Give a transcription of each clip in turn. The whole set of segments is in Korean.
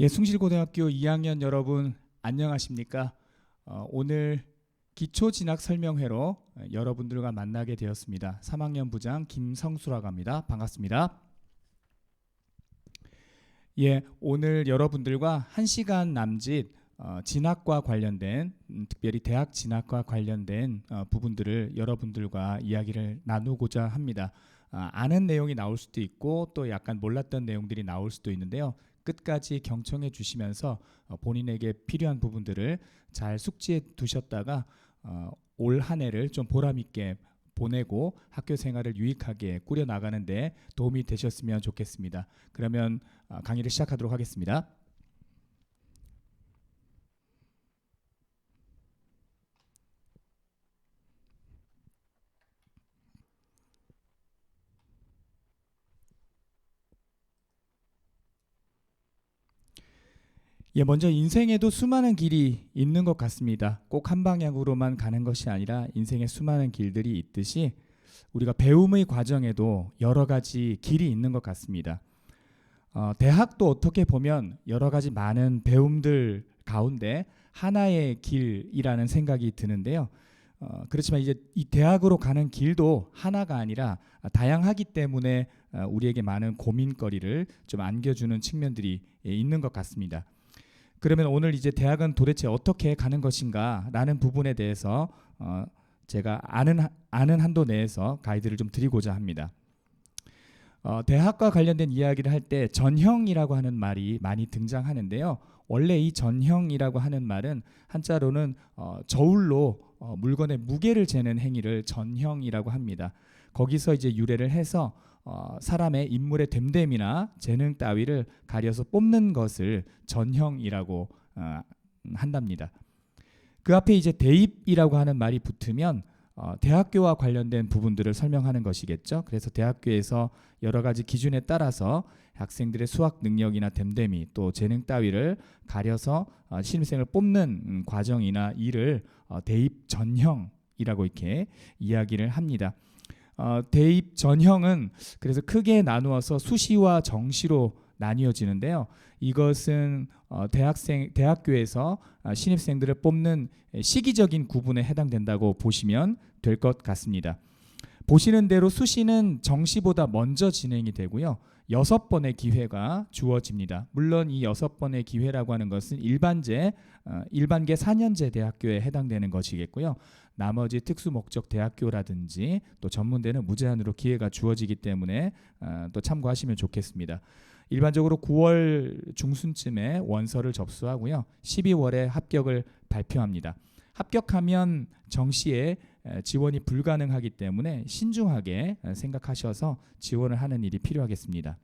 예, 숭실고등학교 2학년 여러분 안녕하십니까? 오늘 기초진학 설명회로 여러분들과 만나게 되었습니다. 3학년 부장 김성수라고 합니다. 반갑습니다. 예, 오늘 여러분들과 1시간 남짓 진학과 관련된 특별히 대학 진학과 관련된 부분들을 여러분들과 이야기를 나누고자 합니다. 아는 내용이 나올 수도 있고 또 약간 몰랐던 내용들이 나올 수도 있는데요. 끝까지 경청해 주시면서 본인에게 필요한 부분들을 잘 숙지해 두셨다가 올 한 해를 좀 보람 있게 보내고 학교 생활을 유익하게 꾸려 나가는데 도움이 되셨으면 좋겠습니다. 그러면 강의를 시작하도록 하겠습니다. 예, 먼저 인생에도 수많은 길이 있는 것 같습니다. 꼭 한 방향으로만 가는 것이 아니라 인생에 수많은 길들이 있듯이 우리가 배움의 과정에도 여러 가지 길이 있는 것 같습니다. 대학도 어떻게 보면 여러 가지 많은 배움들 가운데 하나의 길이라는 생각이 드는데요. 그렇지만 이제 이 대학으로 가는 길도 하나가 아니라 다양하기 때문에 우리에게 많은 고민거리를 좀 안겨주는 측면들이 있는 것 같습니다. 그러면 오늘 이제 대학은 도대체 어떻게 가는 것인가라는 부분에 대해서 제가 아는 한도 내에서 가이드를 좀 드리고자 합니다. 대학과 관련된 이야기를 할 때 전형이라고 하는 말이 많이 등장하는데요. 원래 이 전형이라고 하는 말은 한자로는 저울로 물건의 무게를 재는 행위를 전형이라고 합니다. 거기서 이제 유래를 해서 사람의 인물의 됨됨이나 재능 따위를 가려서 뽑는 것을 전형이라고 한답니다. 그 앞에 이제 대입이라고 하는 말이 붙으면 대학교와 관련된 부분들을 설명하는 것이겠죠. 그래서 대학교에서 여러 가지 기준에 따라서 학생들의 수학 능력이나 됨됨이 또 재능 따위를 가려서 신입생을 뽑는 과정이나 일을 대입 전형이라고 이렇게 이야기를 합니다. 대입 전형은 그래서 크게 나누어서 수시와 정시로 나뉘어지는데요. 이것은 대학교에서 신입생들을 뽑는 시기적인 구분에 해당된다고 보시면 될 것 같습니다. 보시는 대로 수시는 정시보다 먼저 진행이 되고요. 6번의 기회가 주어집니다. 물론 이 6번의 기회라고 하는 것은 일반계 4년제 대학교에 해당되는 것이겠고요. 나머지 특수목적 대학교라든지 또 전문대는 무제한으로 기회가 주어지기 때문에 또 참고하시면 좋겠습니다. 일반적으로 9월 중순쯤에 원서를 접수하고요. 12월에 합격을 발표합니다. 합격하면 정시에 지원이 불가능하기 때문에 신중하게 생각하셔서 지원을 하는 일이 필요하겠습니다.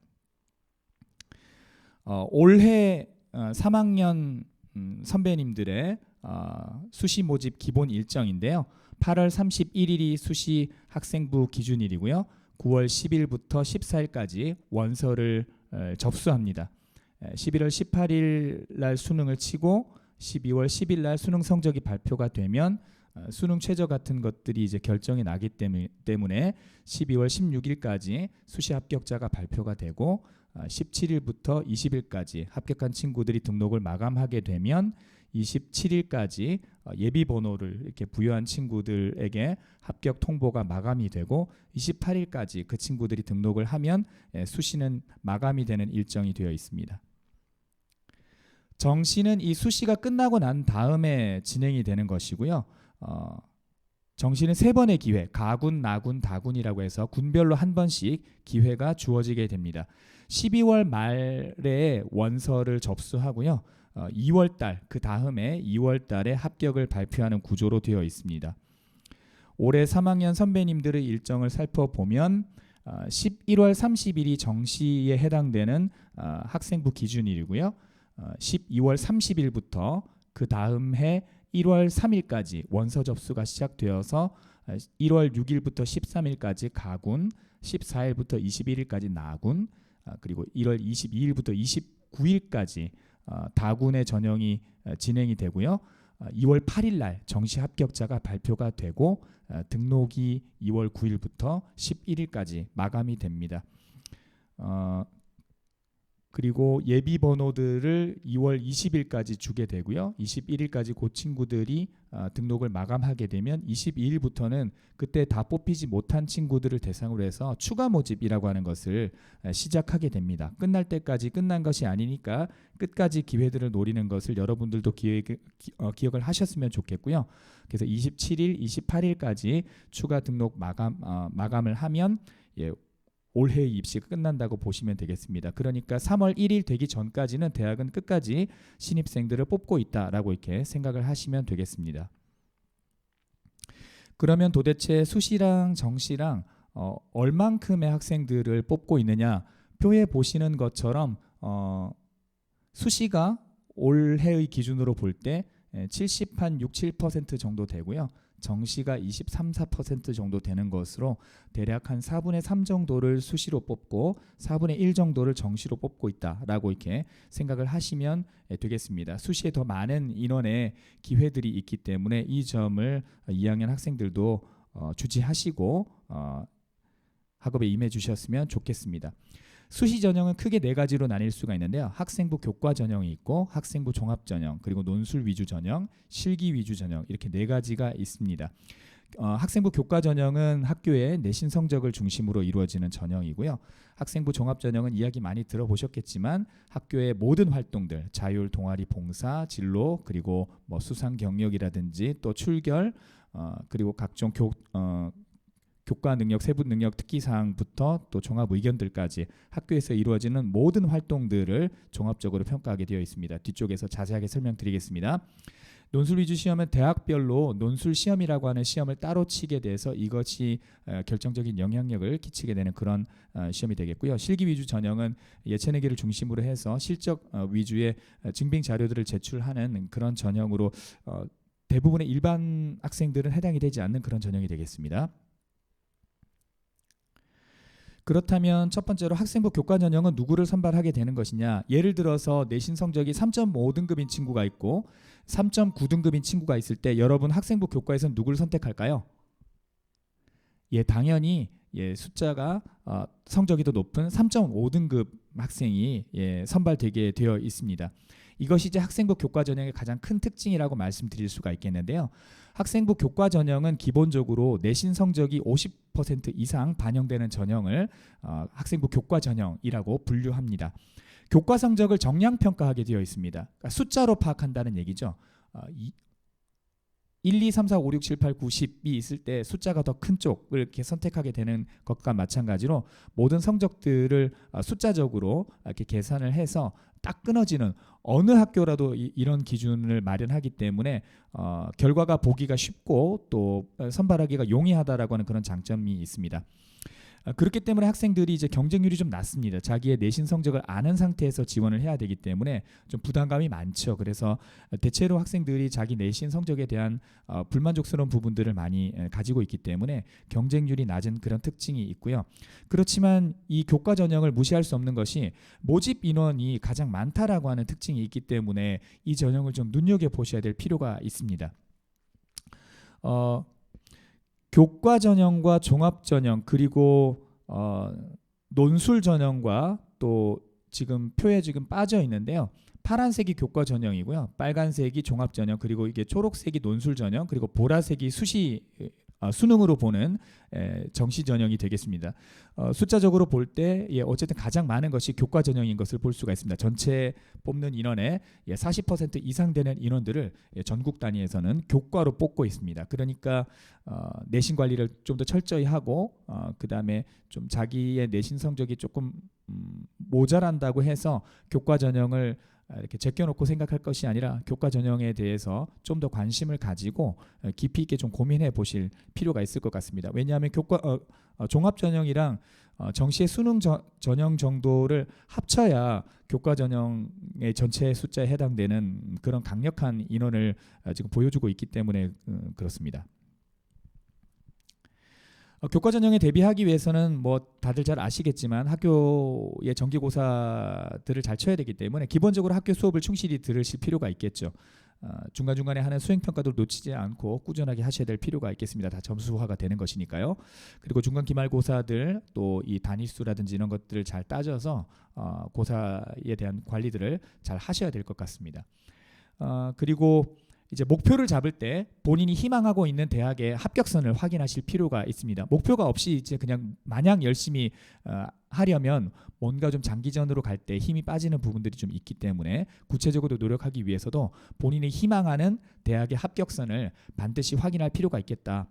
올해 3학년 선배님들의 수시 모집 기본 일정인데요. 8월 31일이 수시 학생부 기준일이고요. 9월 10일부터 14일까지 원서를 접수합니다. 11월 18일 날 수능을 치고 12월 10일 날 수능 성적이 발표가 되면 수능 최저 같은 것들이 이제 결정이 나기 때문에 12월 16일까지 수시 합격자가 발표가 되고 17일부터 20일까지 합격한 친구들이 등록을 마감하게 되면 27일까지 예비 번호를 이렇게 부여한 친구들에게 합격 통보가 마감이 되고 28일까지 그 친구들이 등록을 하면 수시는 마감이 되는 일정이 되어 있습니다. 정시는 이 수시가 끝나고 난 다음에 진행이 되는 것이고요. 정시는 3번의 기회, 가군, 나군, 다군이라고 해서 군별로 한 번씩 기회가 주어지게 됩니다. 12월 말에 원서를 접수하고요. 2월달, 그 다음에 2월달에 합격을 발표하는 구조로 되어 있습니다. 올해 3학년 선배님들의 일정을 살펴보면 11월 30일이 정시에 해당되는 학생부 기준일이고요. 12월 30일부터 그 다음 해 1월 3일까지 원서 접수가 시작되어서 1월 6일부터 13일까지 가군, 14일부터 21일까지 나군, 그리고 1월 22일부터 29일까지 다군의 전형이 진행이 되고요. 2월 8일 날 정시 합격자가 발표가 되고 등록이 2월 9일부터 11일까지 마감이 됩니다. 그리고 예비 번호들을 2월 20일까지 주게 되고요. 21일까지 그 친구들이 등록을 마감하게 되면 22일부터는 그때 다 뽑히지 못한 친구들을 대상으로 해서 추가 모집이라고 하는 것을 시작하게 됩니다. 끝날 때까지 끝난 것이 아니니까 끝까지 기회들을 노리는 것을 여러분들도 기억을 하셨으면 좋겠고요. 그래서 27일, 28일까지 추가 등록 마감을 하면 올해 입시가 끝난다고 보시면 되겠습니다. 그러니까 3월 1일 되기 전까지는 대학은 끝까지 신입생들을 뽑고 있다라고 이렇게 생각을 하시면 되겠습니다. 그러면 도대체 수시랑 정시랑 얼만큼의 학생들을 뽑고 있느냐? 표에 보시는 것처럼 수시가 올해의 기준으로 볼 때 70한 6, 7% 정도 되고요. 정시가 23, 4% 정도 되는 것으로 대략 한 4분의 3 정도를 수시로 뽑고 4분의 1 정도를 정시로 뽑고 있다라고 이렇게 생각을 하시면 되겠습니다. 수시에 더 많은 인원의 기회들이 있기 때문에 이 점을 2학년 학생들도 주지하시고 학업에 임해 주셨으면 좋겠습니다. 수시 전형은 크게 4가지로 나뉠 수가 있는데요. 학생부 교과 전형이 있고 학생부 종합 전형, 그리고 논술 위주 전형, 실기 위주 전형, 이렇게 4가지가 있습니다. 학생부 교과 전형은 학교의 내신 성적을 중심으로 이루어지는 전형이고요. 학생부 종합 전형은 이야기 많이 들어보셨겠지만 학교의 모든 활동들, 자율, 동아리, 봉사, 진로, 그리고 뭐 수상 경력이라든지 또 출결, 그리고 각종 교과 능력, 세부 능력 특기사항부터 또 종합 의견들까지 학교에서 이루어지는 모든 활동들을 종합적으로 평가하게 되어 있습니다. 뒤쪽에서 자세하게 설명드리겠습니다. 논술 위주 시험은 대학별로 논술 시험이라고 하는 시험을 따로 치게 돼서 이것이 결정적인 영향력을 끼치게 되는 그런 시험이 되겠고요. 실기 위주 전형은 예체내기를 중심으로 해서 실적 위주의 증빙 자료들을 제출하는 그런 전형으로 대부분의 일반 학생들은 해당이 되지 않는 그런 전형이 되겠습니다. 그렇다면 첫 번째로 학생부 교과 전형은 누구를 선발하게 되는 것이냐? 예를 들어서 내신 성적이 3.5등급인 친구가 있고 3.9등급인 친구가 있을 때 여러분 학생부 교과에서는 누구를 선택할까요? 당연히 숫자가 성적이 더 높은 3.5등급 학생이 선발되게 되어 있습니다. 이것이 이제 학생부 교과 전형의 가장 큰 특징이라고 말씀드릴 수가 있겠는데요. 학생부 교과 전형은 기본적으로 내신 성적이 50% 이상 반영되는 전형을 학생부 교과 전형이라고 분류합니다. 교과 성적을 정량 평가하게 되어 있습니다. 그러니까 숫자로 파악한다는 얘기죠. 1, 2, 3, 4, 5, 6, 7, 8, 9, 10이 있을 때 숫자가 더 큰 쪽을 이렇게 선택하게 되는 것과 마찬가지로 모든 성적들을 숫자적으로 이렇게 계산을 해서 딱 끊어지는 어느 학교라도 이런 기준을 마련하기 때문에 결과가 보기가 쉽고 또 선발하기가 용이하다라고 하는 그런 장점이 있습니다. 그렇기 때문에 학생들이 이제 경쟁률이 좀 낮습니다. 자기의 내신 성적을 아는 상태에서 지원을 해야 되기 때문에 좀 부담감이 많죠. 그래서 대체로 학생들이 자기 내신 성적에 대한 불만족스러운 부분들을 많이 가지고 있기 때문에 경쟁률이 낮은 그런 특징이 있고요. 그렇지만 이 교과 전형을 무시할 수 없는 것이 모집 인원이 가장 많다라고 하는 특징이 있기 때문에 이 전형을 좀 눈여겨보셔야 될 필요가 있습니다. 교과 전형과 종합 전형 그리고 논술 전형과 또 지금 표에 지금 빠져 있는데요. 파란색이 교과 전형이고요. 빨간색이 종합 전형, 그리고 이게 초록색이 논술 전형, 그리고 보라색이 수능으로 보는 정시 전형이 되겠습니다. 숫자적으로 볼 때 어쨌든 가장 많은 것이 교과 전형인 것을 볼 수가 있습니다. 전체 뽑는 인원의 40% 이상 되는 인원들을 전국 단위에서는 교과로 뽑고 있습니다. 그러니까 내신 관리를 좀 더 철저히 하고 그 다음에 좀 자기의 내신 성적이 조금 모자란다고 해서 교과 전형을 이렇게 제껴놓고 생각할 것이 아니라 교과 전형에 대해서 좀 더 관심을 가지고 깊이 있게 좀 고민해 보실 필요가 있을 것 같습니다. 왜냐하면 종합 전형이랑 정시의 수능 전형 정도를 합쳐야 교과 전형의 전체 숫자에 해당되는 그런 강력한 인원을 지금 보여주고 있기 때문에 그렇습니다. 교과 전형에 대비하기 위해서는 뭐 다들 잘 아시겠지만 학교의 정기고사들을 잘 쳐야 되기 때문에 기본적으로 학교 수업을 충실히 들으실 필요가 있겠죠. 중간중간에 하는 수행평가도 놓치지 않고 꾸준하게 하셔야 될 필요가 있겠습니다. 다 점수화가 되는 것이니까요. 그리고 중간 기말고사들 또 이 단위수라든지 이런 것들을 잘 따져서 고사에 대한 관리들을 잘 하셔야 될 것 같습니다. 그리고 이제 목표를 잡을 때 본인이 희망하고 있는 대학의 합격선을 확인하실 필요가 있습니다. 목표가 없이 이제 그냥 마냥 열심히 하려면 뭔가 좀 장기전으로 갈 때 힘이 빠지는 부분들이 좀 있기 때문에 구체적으로 노력하기 위해서도 본인이 희망하는 대학의 합격선을 반드시 확인할 필요가 있겠다.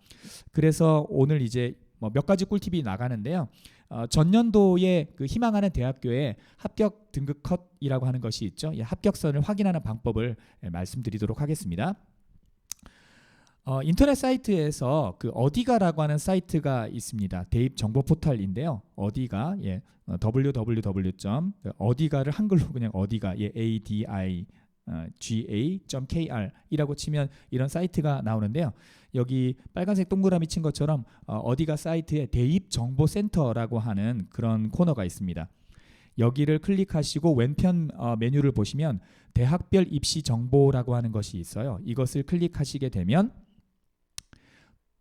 그래서 오늘 이제 몇 가지 꿀팁이 나가는데요. 전년도에 그 희망하는 대학교의 합격 등급 컷이라고 하는 것이 있죠. 이 합격선을 확인하는 방법을 말씀드리도록 하겠습니다. 인터넷 사이트에서 그 어디가라고 하는 사이트가 있습니다. 대입 정보 포털인데요. 어디가 www.어디가를 한글로 그냥 어디가 ADIGA.kr 이라고 치면 이런 사이트가 나오는데요. 여기 빨간색 동그라미 친 것처럼 어디가 사이트에 대입정보센터라고 하는 그런 코너가 있습니다. 여기를 클릭하시고 왼편 메뉴를 보시면 대학별 입시 정보라고 하는 것이 있어요. 이것을 클릭하시게 되면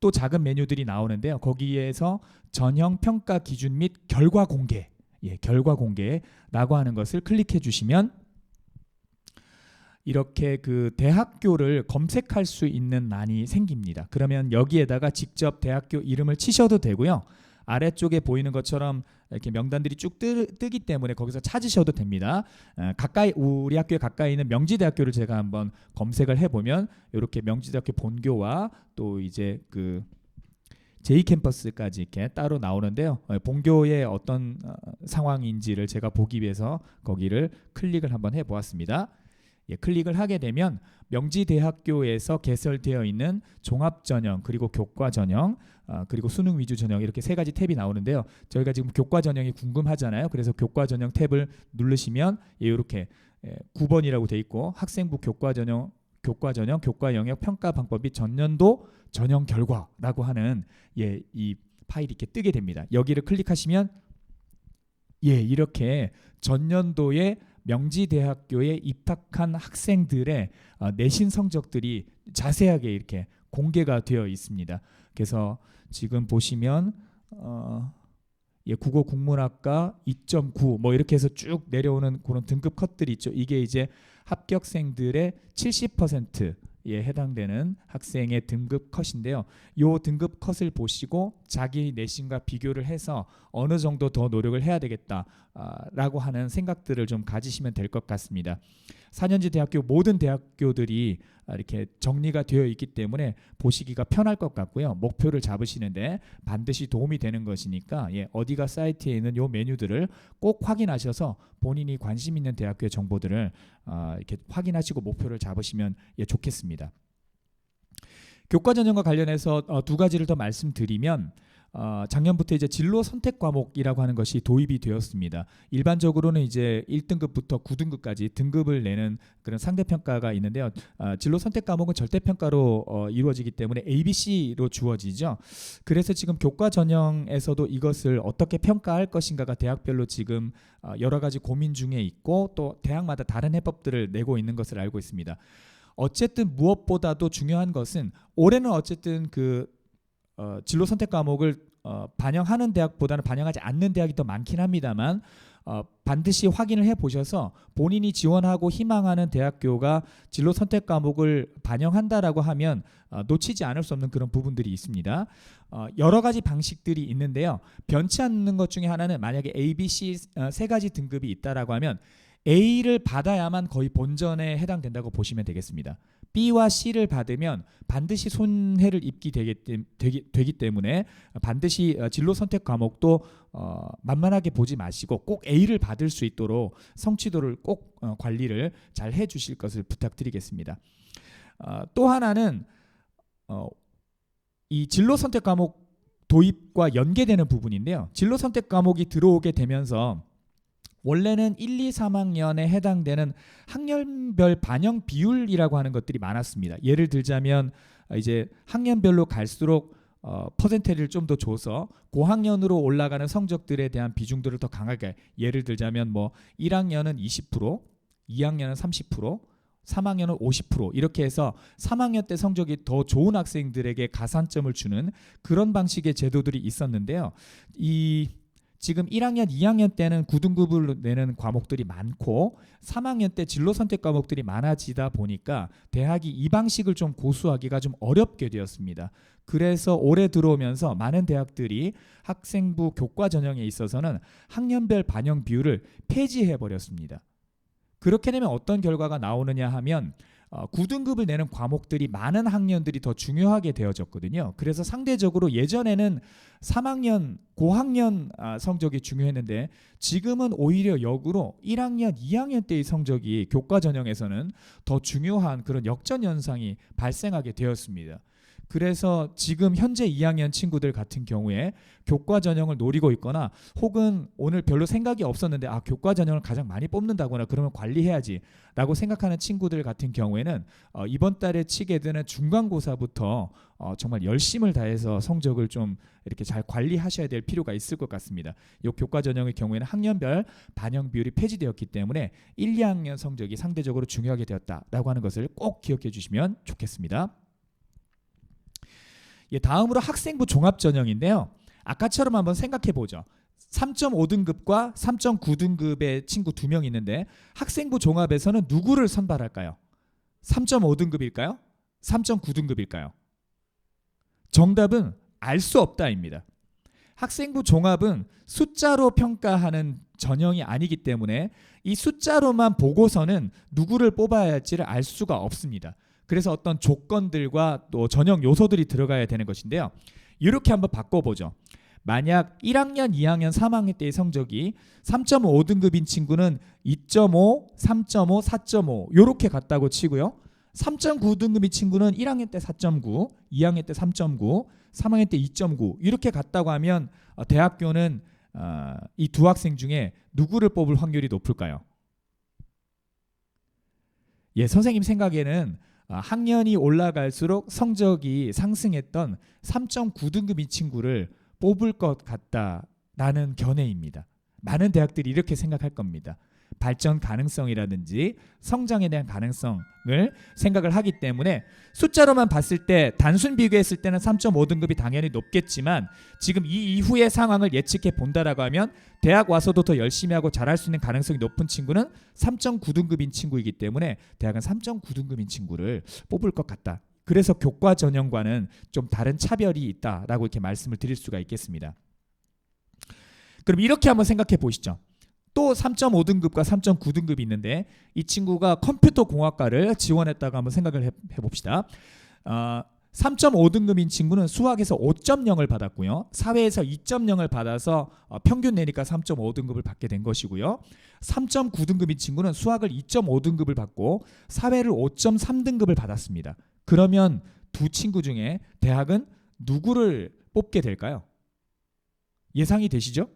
또 작은 메뉴들이 나오는데요. 거기에서 전형 평가 기준 및 결과 공개, 결과 공개라고 하는 것을 클릭해 주시면 이렇게 그 대학교를 검색할 수 있는 난이 생깁니다. 그러면 여기에다가 직접 대학교 이름을 치셔도 되고요. 아래쪽에 보이는 것처럼 이렇게 명단들이 쭉 뜨기 때문에 거기서 찾으셔도 됩니다. 가까이 우리 학교에 가까이 있는 명지대학교를 제가 한번 검색을 해보면 이렇게 명지대학교 본교와 또 이제 그 J캠퍼스까지 이렇게 따로 나오는데요. 본교의 어떤 상황인지를 제가 보기 위해서 거기를 클릭을 한번 해보았습니다. 클릭을 하게 되면 명지대학교에서 개설되어 있는 종합전형 그리고 교과전형 그리고 수능 위주 전형 이렇게 세 가지 탭이 나오는데요. 저희가 지금 교과전형이 궁금하잖아요. 그래서 교과전형 탭을 누르시면 이렇게 9번이라고 돼 있고 학생부 교과전형 교과 영역 평가 방법 및 전년도 전형 결과라고 하는 이 파일이 이렇게 뜨게 됩니다. 여기를 클릭하시면 이렇게 전년도에 명지대학교에 입학한 학생들의 내신 성적들이 자세하게 이렇게 공개가 되어 있습니다. 그래서 지금 보시면 국어 국문학과 2.9 뭐 이렇게 해서 쭉 내려오는 그런 등급 컷들이 있죠. 이게 이제 합격생들의 70%에 해당되는 학생의 등급 컷인데요. 이 등급 컷을 보시고 자기 내신과 비교를 해서 어느 정도 더 노력을 해야 되겠다라고 하는 생각들을 좀 가지시면 될 것 같습니다. 4년제 대학교 모든 대학교들이 이렇게 정리가 되어 있기 때문에 보시기가 편할 것 같고요. 목표를 잡으시는데 반드시 도움이 되는 것이니까 어디가 사이트에 있는 요 메뉴들을 꼭 확인하셔서 본인이 관심 있는 대학교의 정보들을 이렇게 확인하시고 목표를 잡으시면 좋겠습니다. 교과 전형과 관련해서 두 가지를 더 말씀드리면 작년부터 이제 진로 선택 과목이라고 하는 것이 도입이 되었습니다. 일반적으로는 이제 1등급부터 9등급까지 등급을 내는 그런 상대평가가 있는데요. 진로 선택 과목은 절대평가로 이루어지기 때문에 ABC로 주어지죠. 그래서 지금 교과 전형에서도 이것을 어떻게 평가할 것인가가 대학별로 지금 여러 가지 고민 중에 있고 또 대학마다 다른 해법들을 내고 있는 것을 알고 있습니다. 어쨌든 무엇보다도 중요한 것은 올해는 어쨌든 그 진로 선택 과목을 반영하는 대학보다는 반영하지 않는 대학이 더 많긴 합니다만 반드시 확인을 해보셔서 본인이 지원하고 희망하는 대학교가 진로 선택 과목을 반영한다라고 하면 놓치지 않을 수 없는 그런 부분들이 있습니다. 여러 가지 방식들이 있는데요. 변치 않는 것 중에 하나는 만약에 A, B, C 세 가지 등급이 있다라고 하면 A를 받아야만 거의 본전에 해당된다고 보시면 되겠습니다. B와 C를 받으면 반드시 손해를 입게 되기 때문에 반드시 진로 선택 과목도 만만하게 보지 마시고 꼭 A를 받을 수 있도록 성취도를 꼭 관리를 잘 해주실 것을 부탁드리겠습니다. 또 하나는 이 진로 선택 과목 도입과 연계되는 부분인데요. 진로 선택 과목이 들어오게 되면서 원래는 1, 2, 3학년에 해당되는 학년별 반영 비율이라고 하는 것들이 많았습니다. 예를 들자면 이제 학년별로 갈수록 퍼센테이지를 좀 더 줘서 고학년으로 올라가는 성적들에 대한 비중들을 더 강하게 예를 들자면 뭐 1학년은 20%, 2학년은 30%, 3학년은 50% 이렇게 해서 3학년 때 성적이 더 좋은 학생들에게 가산점을 주는 그런 방식의 제도들이 있었는데요. 지금 1학년, 2학년 때는 9등급을 내는 과목들이 많고 3학년 때 진로 선택 과목들이 많아지다 보니까 대학이 이 방식을 좀 고수하기가 좀 어렵게 되었습니다. 그래서 올해 들어오면서 많은 대학들이 학생부 교과 전형에 있어서는 학년별 반영 비율을 폐지해 버렸습니다. 그렇게 되면 어떤 결과가 나오느냐 하면 9등급을 내는 과목들이 많은 학년들이 더 중요하게 되어졌거든요. 그래서 상대적으로 예전에는 3학년, 고학년 성적이 중요했는데 지금은 오히려 역으로 1학년, 2학년 때의 성적이 교과 전형에서는 더 중요한 그런 역전 현상이 발생하게 되었습니다. 그래서 지금 현재 2학년 친구들 같은 경우에 교과 전형을 노리고 있거나 혹은 오늘 별로 생각이 없었는데 교과 전형을 가장 많이 뽑는다거나 그러면 관리해야지 라고 생각하는 친구들 같은 경우에는 이번 달에 치게 되는 중간고사부터 정말 열심을 다해서 성적을 좀 이렇게 잘 관리하셔야 될 필요가 있을 것 같습니다. 이 교과 전형의 경우에는 학년별 반영 비율이 폐지되었기 때문에 1, 2학년 성적이 상대적으로 중요하게 되었다라고 하는 것을 꼭 기억해 주시면 좋겠습니다. 다음으로 학생부 종합전형인데요. 아까처럼 한번 생각해 보죠. 3.5등급과 3.9등급의 친구 2명 있는데 학생부 종합에서는 누구를 선발할까요? 3.5등급일까요? 3.9등급일까요? 정답은 알 수 없다입니다. 학생부 종합은 숫자로 평가하는 전형이 아니기 때문에 이 숫자로만 보고서는 누구를 뽑아야 할지를 알 수가 없습니다. 그래서 어떤 조건들과 또 전형 요소들이 들어가야 되는 것인데요. 이렇게 한번 바꿔보죠. 만약 1학년, 2학년, 3학년 때의 성적이 3.5등급인 친구는 2.5, 3.5, 4.5 이렇게 갔다고 치고요. 3.9등급인 친구는 1학년 때 4.9, 2학년 때 3.9, 3학년 때 2.9 이렇게 갔다고 하면 대학교는 이 두 학생 중에 누구를 뽑을 확률이 높을까요? 선생님 생각에는 학년이 올라갈수록 성적이 상승했던 3.9등급인 친구를 뽑을 것 같다라는 견해입니다. 많은 대학들이 이렇게 생각할 겁니다. 발전 가능성이라든지 성장에 대한 가능성을 생각을 하기 때문에 숫자로만 봤을 때 단순 비교했을 때는 3.5등급이 당연히 높겠지만 지금 이 이후의 상황을 예측해 본다라고 하면 대학 와서도 더 열심히 하고 잘할 수 있는 가능성이 높은 친구는 3.9등급인 친구이기 때문에 대학은 3.9등급인 친구를 뽑을 것 같다. 그래서 교과 전형과는 좀 다른 차별이 있다라고 이렇게 말씀을 드릴 수가 있겠습니다. 그럼 이렇게 한번 생각해 보시죠. 또 3.5등급과 3.9등급이 있는데 이 친구가 컴퓨터 공학과를 지원했다고 한번 생각을 해봅시다. 3.5등급인 친구는 수학에서 5.0을 받았고요. 사회에서 2.0을 받아서 평균 내니까 3.5등급을 받게 된 것이고요. 3.9등급인 친구는 수학을 2.5등급을 받고 사회를 5.3등급을 받았습니다. 그러면 두 친구 중에 대학은 누구를 뽑게 될까요? 예상이 되시죠?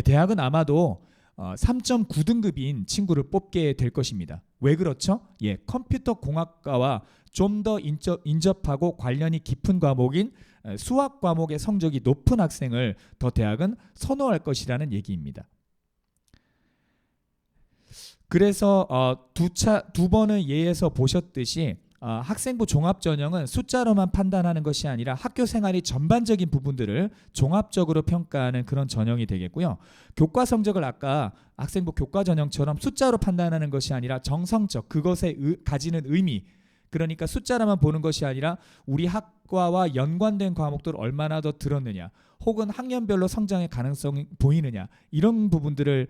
대학은 아마도 3.9등급인 친구를 뽑게 될 것입니다. 왜 그렇죠? 컴퓨터 공학과와 좀 더 인접하고 관련이 깊은 과목인 수학 과목의 성적이 높은 학생을 더 대학은 선호할 것이라는 얘기입니다. 그래서 두 번의 예에서 보셨듯이 학생부 종합전형은 숫자로만 판단하는 것이 아니라 학교 생활의 전반적인 부분들을 종합적으로 평가하는 그런 전형이 되겠고요. 교과 성적을 아까 학생부 교과 전형처럼 숫자로 판단하는 것이 아니라 정성적 그것에 가지는 의미, 그러니까 숫자로만 보는 것이 아니라 우리 학과와 연관된 과목들을 얼마나 더 들었느냐, 혹은 학년별로 성장의 가능성이 보이느냐, 이런 부분들을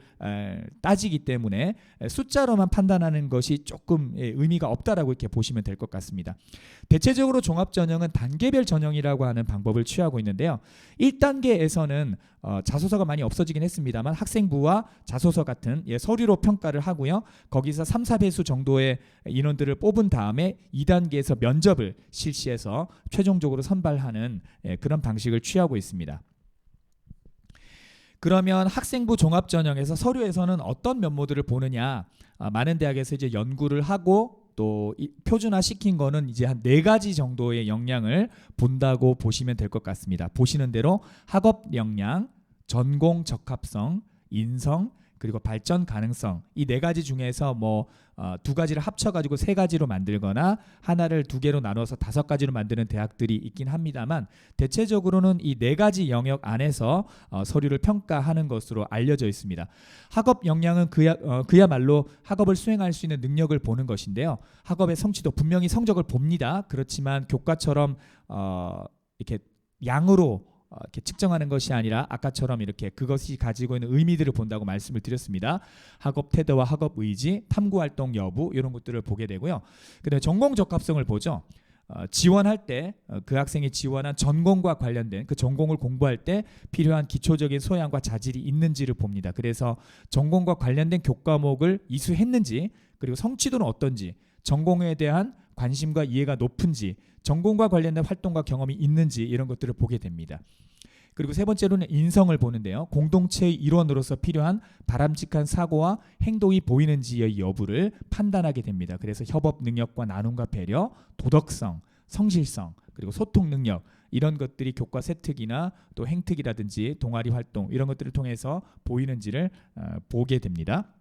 따지기 때문에 숫자로만 판단하는 것이 조금 의미가 없다라고 이렇게 보시면 될 것 같습니다. 대체적으로 종합전형은 단계별 전형이라고 하는 방법을 취하고 있는데요. 1단계에서는 자소서가 많이 없어지긴 했습니다만 학생부와 자소서 같은 서류로 평가를 하고요. 거기서 3, 4배수 정도의 인원들을 뽑은 다음에 2단계에서 면접을 실시해서 최종적으로 선발하는 그런 방식을 취하고 있습니다. 그러면 학생부 종합전형에서 서류에서는 어떤 면모들을 보느냐, 많은 대학에서 이제 연구를 하고 또 표준화 시킨 거는 이제 한 4가지 정도의 역량을 본다고 보시면 될 것 같습니다. 보시는 대로 학업 역량, 전공 적합성, 인성, 그리고 발전 가능성, 이 네 가지 중에서 뭐 두 가지를 합쳐가지고 세 가지로 만들거나 하나를 두 개로 나눠서 다섯 가지로 만드는 대학들이 있긴 합니다만, 대체적으로는 이 네 가지 영역 안에서 서류를 평가하는 것으로 알려져 있습니다. 학업 역량은 그야말로 학업을 수행할 수 있는 능력을 보는 것인데요. 학업의 성취도, 분명히 성적을 봅니다. 그렇지만 교과처럼 이렇게 양으로 이렇게 측정하는 것이 아니라 아까처럼 이렇게 그것이 가지고 있는 의미들을 본다고 말씀을 드렸습니다. 학업 태도와 학업 의지, 탐구 활동 여부, 이런 것들을 보게 되고요. 그다음에 전공 적합성을 보죠. 지원할 때 그 학생이 지원한 전공과 관련된 그 전공을 공부할 때 필요한 기초적인 소양과 자질이 있는지를 봅니다. 그래서 전공과 관련된 교과목을 이수했는지, 그리고 성취도는 어떤지, 전공에 대한 관심과 이해가 높은지, 전공과 관련된 활동과 경험이 있는지, 이런 것들을 보게 됩니다. 그리고 세 번째로는 인성을 보는데요. 공동체의 일원으로서 필요한 바람직한 사고와 행동이 보이는지의 여부를 판단하게 됩니다. 그래서 협업 능력과 나눔과 배려, 도덕성, 성실성, 그리고 소통 능력, 이런 것들이 교과 세특이나 또 행특이라든지 동아리 활동, 이런 것들을 통해서 보이는지를 보게 됩니다.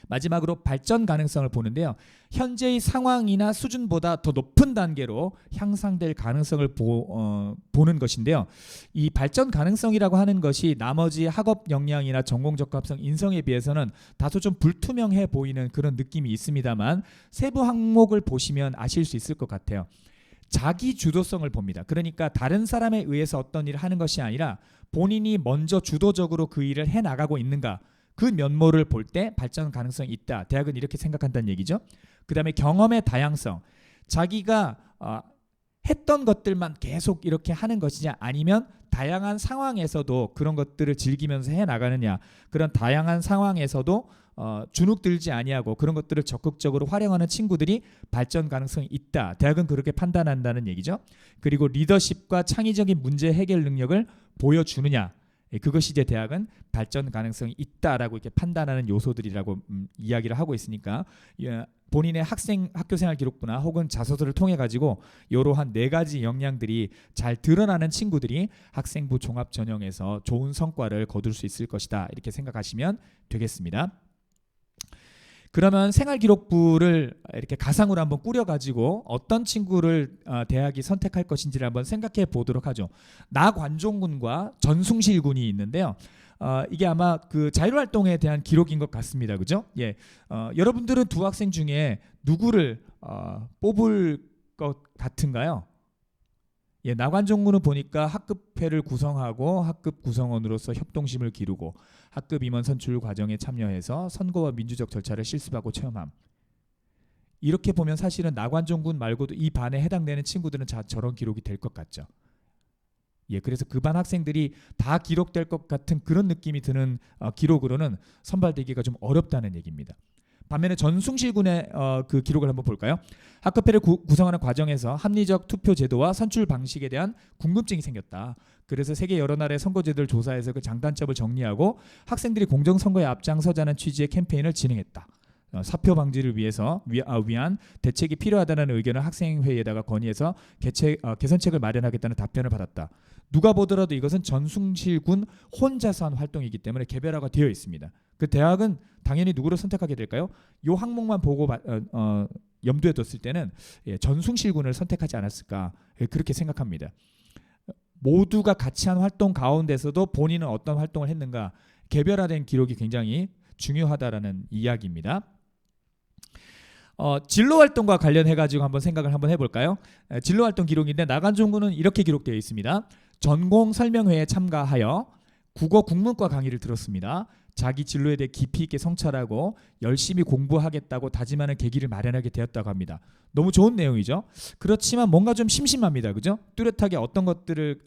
마지막으로 발전 가능성을 보는데요. 현재의 상황이나 수준보다 더 높은 단계로 향상될 가능성을 보는 것인데요. 이 발전 가능성이라고 하는 것이 나머지 학업 역량이나 전공 적합성, 인성에 비해서는 다소 좀 불투명해 보이는 그런 느낌이 있습니다만, 세부 항목을 보시면 아실 수 있을 것 같아요. 자기 주도성을 봅니다. 그러니까 다른 사람에 의해서 어떤 일을 하는 것이 아니라 본인이 먼저 주도적으로 그 일을 해나가고 있는가, 그 면모를 볼 때 발전 가능성이 있다. 대학은 이렇게 생각한다는 얘기죠. 그 다음에 경험의 다양성. 자기가 했던 것들만 계속 이렇게 하는 것이냐, 아니면 다양한 상황에서도 그런 것들을 즐기면서 해나가느냐, 그런 다양한 상황에서도 주눅들지 아니하고 그런 것들을 적극적으로 활용하는 친구들이 발전 가능성이 있다. 대학은 그렇게 판단한다는 얘기죠. 그리고 리더십과 창의적인 문제 해결 능력을 보여주느냐, 그것이 이제 대학은 발전 가능성이 있다라고 이렇게 판단하는 요소들이라고 이야기를 하고 있으니까, 본인의 학교생활 기록부나 혹은 자소서를 통해 가지고 이러한 네 가지 역량들이 잘 드러나는 친구들이 학생부 종합 전형에서 좋은 성과를 거둘 수 있을 것이다, 이렇게 생각하시면 되겠습니다. 그러면 생활기록부를 이렇게 가상으로 한번 꾸려가지고 어떤 친구를 대학이 선택할 것인지를 한번 생각해 보도록 하죠. 나관종군과 전숭실 군이 있는데요. 이게 아마 그 자율활동에 대한 기록인 것 같습니다. 그죠? 예. 여러분들은 두 학생 중에 누구를 뽑을 것 같은가요? 예, 나관종군은 보니까 학급회를 구성하고 학급 구성원으로서 협동심을 기르고 학급 임원 선출 과정에 참여해서 선거와 민주적 절차를 실습하고 체험함. 이렇게 보면 사실은 나관종군 말고도 이 반에 해당되는 친구들은 저런 기록이 될 것 같죠. 예, 그래서 그 반 학생들이 다 기록될 것 같은 그런 느낌이 드는 기록으로는 선발되기가 좀 어렵다는 얘기입니다. 반면에 전숭실군의 그 기록을 한번 볼까요? 학급회를 구성하는 과정에서 합리적 투표 제도와 선출 방식에 대한 궁금증이 생겼다. 그래서 세계 여러 나라의 선거제도를 조사해서 그 장단점을 정리하고 학생들이 공정선거에 앞장서자는 취지의 캠페인을 진행했다. 사표 방지를 위한 대책이 필요하다는 의견을 학생회의에다가 건의해서 개선책을 마련하겠다는 답변을 받았다. 누가 보더라도 이것은 전숭실군 혼자서 한 활동이기 때문에 개별화가 되어 있습니다. 그 대학은 당연히 누구를 선택하게 될까요? 이 항목만 보고 염두에 뒀을 때는 전숭실군을 선택하지 않았을까, 그렇게 생각합니다. 모두가 같이 한 활동 가운데서도 본인은 어떤 활동을 했는가, 개별화된 기록이 굉장히 중요하다라는 이야기입니다. 진로활동과 관련해가지고 한번 생각을 한번 해볼까요? 진로활동 기록인데 나관종군은 이렇게 기록되어 있습니다. 전공 설명회에 참가하여 국어 국문과 강의를 들었습니다. 자기 진로에 대해 깊이 있게 성찰하고 열심히 공부하겠다고 다짐하는 계기를 마련하게 되었다고 합니다. 너무 좋은 내용이죠. 그렇지만 뭔가 좀 심심합니다. 그죠? 뚜렷하게 어떤 것들을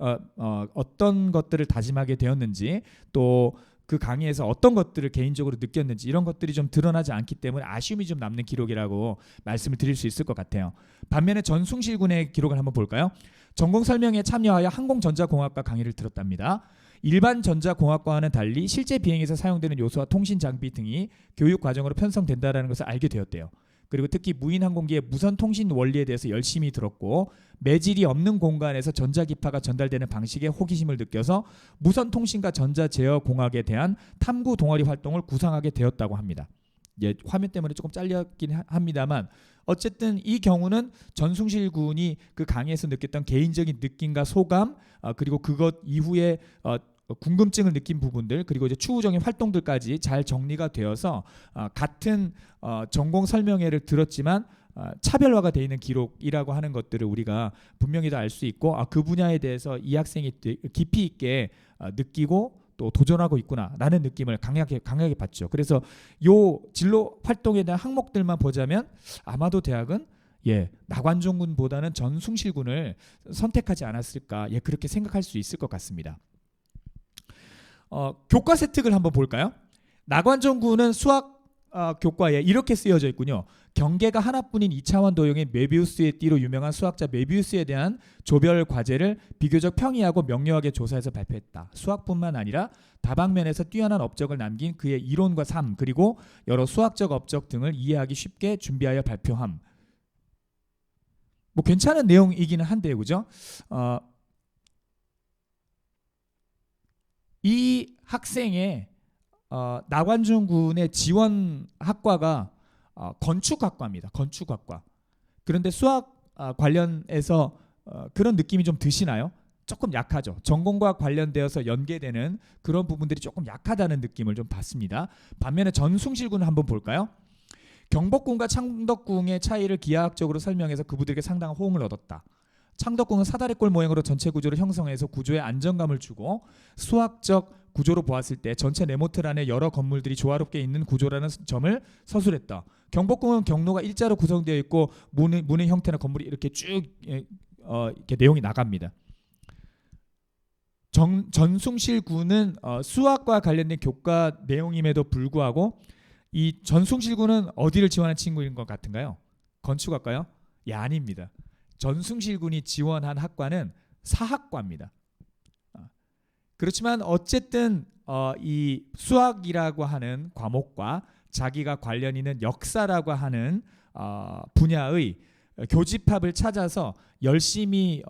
다짐하게 되었는지, 또 그 강의에서 어떤 것들을 개인적으로 느꼈는지, 이런 것들이 좀 드러나지 않기 때문에 아쉬움이 좀 남는 기록이라고 말씀을 드릴 수 있을 것 같아요. 반면에 전숭실군의 기록을 한번 볼까요? 전공 설명회에 참여하여 항공전자공학과 강의를 들었답니다. 일반 전자공학과와는 달리 실제 비행에서 사용되는 요소와 통신 장비 등이 교육 과정으로 편성된다는 것을 알게 되었대요. 그리고 특히 무인항공기의 무선통신 원리에 대해서 열심히 들었고 매질이 없는 공간에서 전자기파가 전달되는 방식에 호기심을 느껴서 무선통신과 전자제어공학에 대한 탐구 동아리 활동을 구상하게 되었다고 합니다. 예, 화면 때문에 조금 잘렸긴 합니다만 어쨌든 이 경우는 전숭실 군이 그 강의에서 느꼈던 개인적인 느낌과 소감 그리고 그것 이후에 궁금증을 느낀 부분들 그리고 이제 추후적인 활동들까지 잘 정리가 되어서 같은 전공 설명회를 들었지만 차별화가 되어 있는 기록이라고 하는 것들을 우리가 분명히 다 알 수 있고 그 분야에 대해서 이 학생이 깊이 있게 느끼고 또 도전하고 있구나라는 느낌을 강하게 받죠. 그래서 요 진로 활동에 대한 항목들만 보자면 아마도 대학은 나관중 군보다는 전숭실 군을 선택하지 않았을까 그렇게 생각할 수 있을 것 같습니다. 교과 세특을 한번 볼까요? 나관중 군은 수학 교과에 이렇게 쓰여져 있군요. 경계가 하나뿐인 2차원 도형의 메비우스의 띠로 유명한 수학자 메비우스에 대한 조별 과제를 비교적 평이하고 명료하게 조사해서 발표했다. 수학뿐만 아니라 다방면에서 뛰어난 업적을 남긴 그의 이론과 삶 그리고 여러 수학적 업적 등을 이해하기 쉽게 준비하여 발표함. 뭐 괜찮은 내용이기는 한데요, 그죠? 이 학생의 나관중 군의 지원 학과가 건축학과입니다. 건축학과. 그런데 수학 관련해서 그런 느낌이 좀 드시나요? 조금 약하죠. 전공과 관련되어서 연계되는 그런 부분들이 조금 약하다는 느낌을 좀 받습니다. 반면에 전숭실 군을 한번 볼까요? 경복궁과 창덕궁의 차이를 기하학적으로 설명해서 그분들에게 상당한 호응을 얻었다. 창덕궁은 사다리꼴 모양으로 전체 구조를 형성해서 구조에 안정감을 주고 수학적 구조로 보았을 때 전체 네모틀 안에 여러 건물들이 조화롭게 있는 구조라는 점을 서술했다. 경복궁은 경로가 일자로 구성되어 있고 문의 형태나 건물이 이렇게 쭉 이렇게 내용이 나갑니다. 전숭실 군은 수학과 관련된 교과 내용임에도 불구하고 이 전숭실 군은 어디를 지원한 친구인 것 같은가요? 건축학과요? 아닙니다. 전숭실 군이 지원한 학과는 사학과입니다. 그렇지만 어쨌든 이 수학이라고 하는 과목과 자기가 관련 있는 역사라고 하는 분야의 교집합을 찾아서 열심히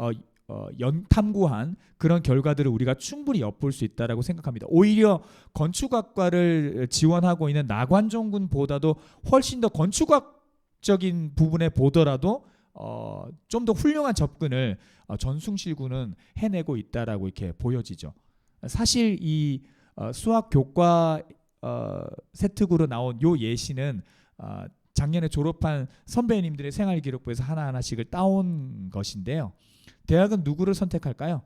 탐구한 그런 결과들을 우리가 충분히 엿볼 수 있다라고 생각합니다. 오히려 건축학과를 지원하고 있는 나관중 군보다도 훨씬 더 건축학적인 부분에 보더라도 좀 더 훌륭한 접근을 전숭실 군은 해내고 있다라고 이렇게 보여지죠. 사실 이 수학 교과 세특으로 나온 요 예시는 작년에 졸업한 선배님들의 생활기록부에서 하나하나씩을 따온 것인데요. 대학은 누구를 선택할까요?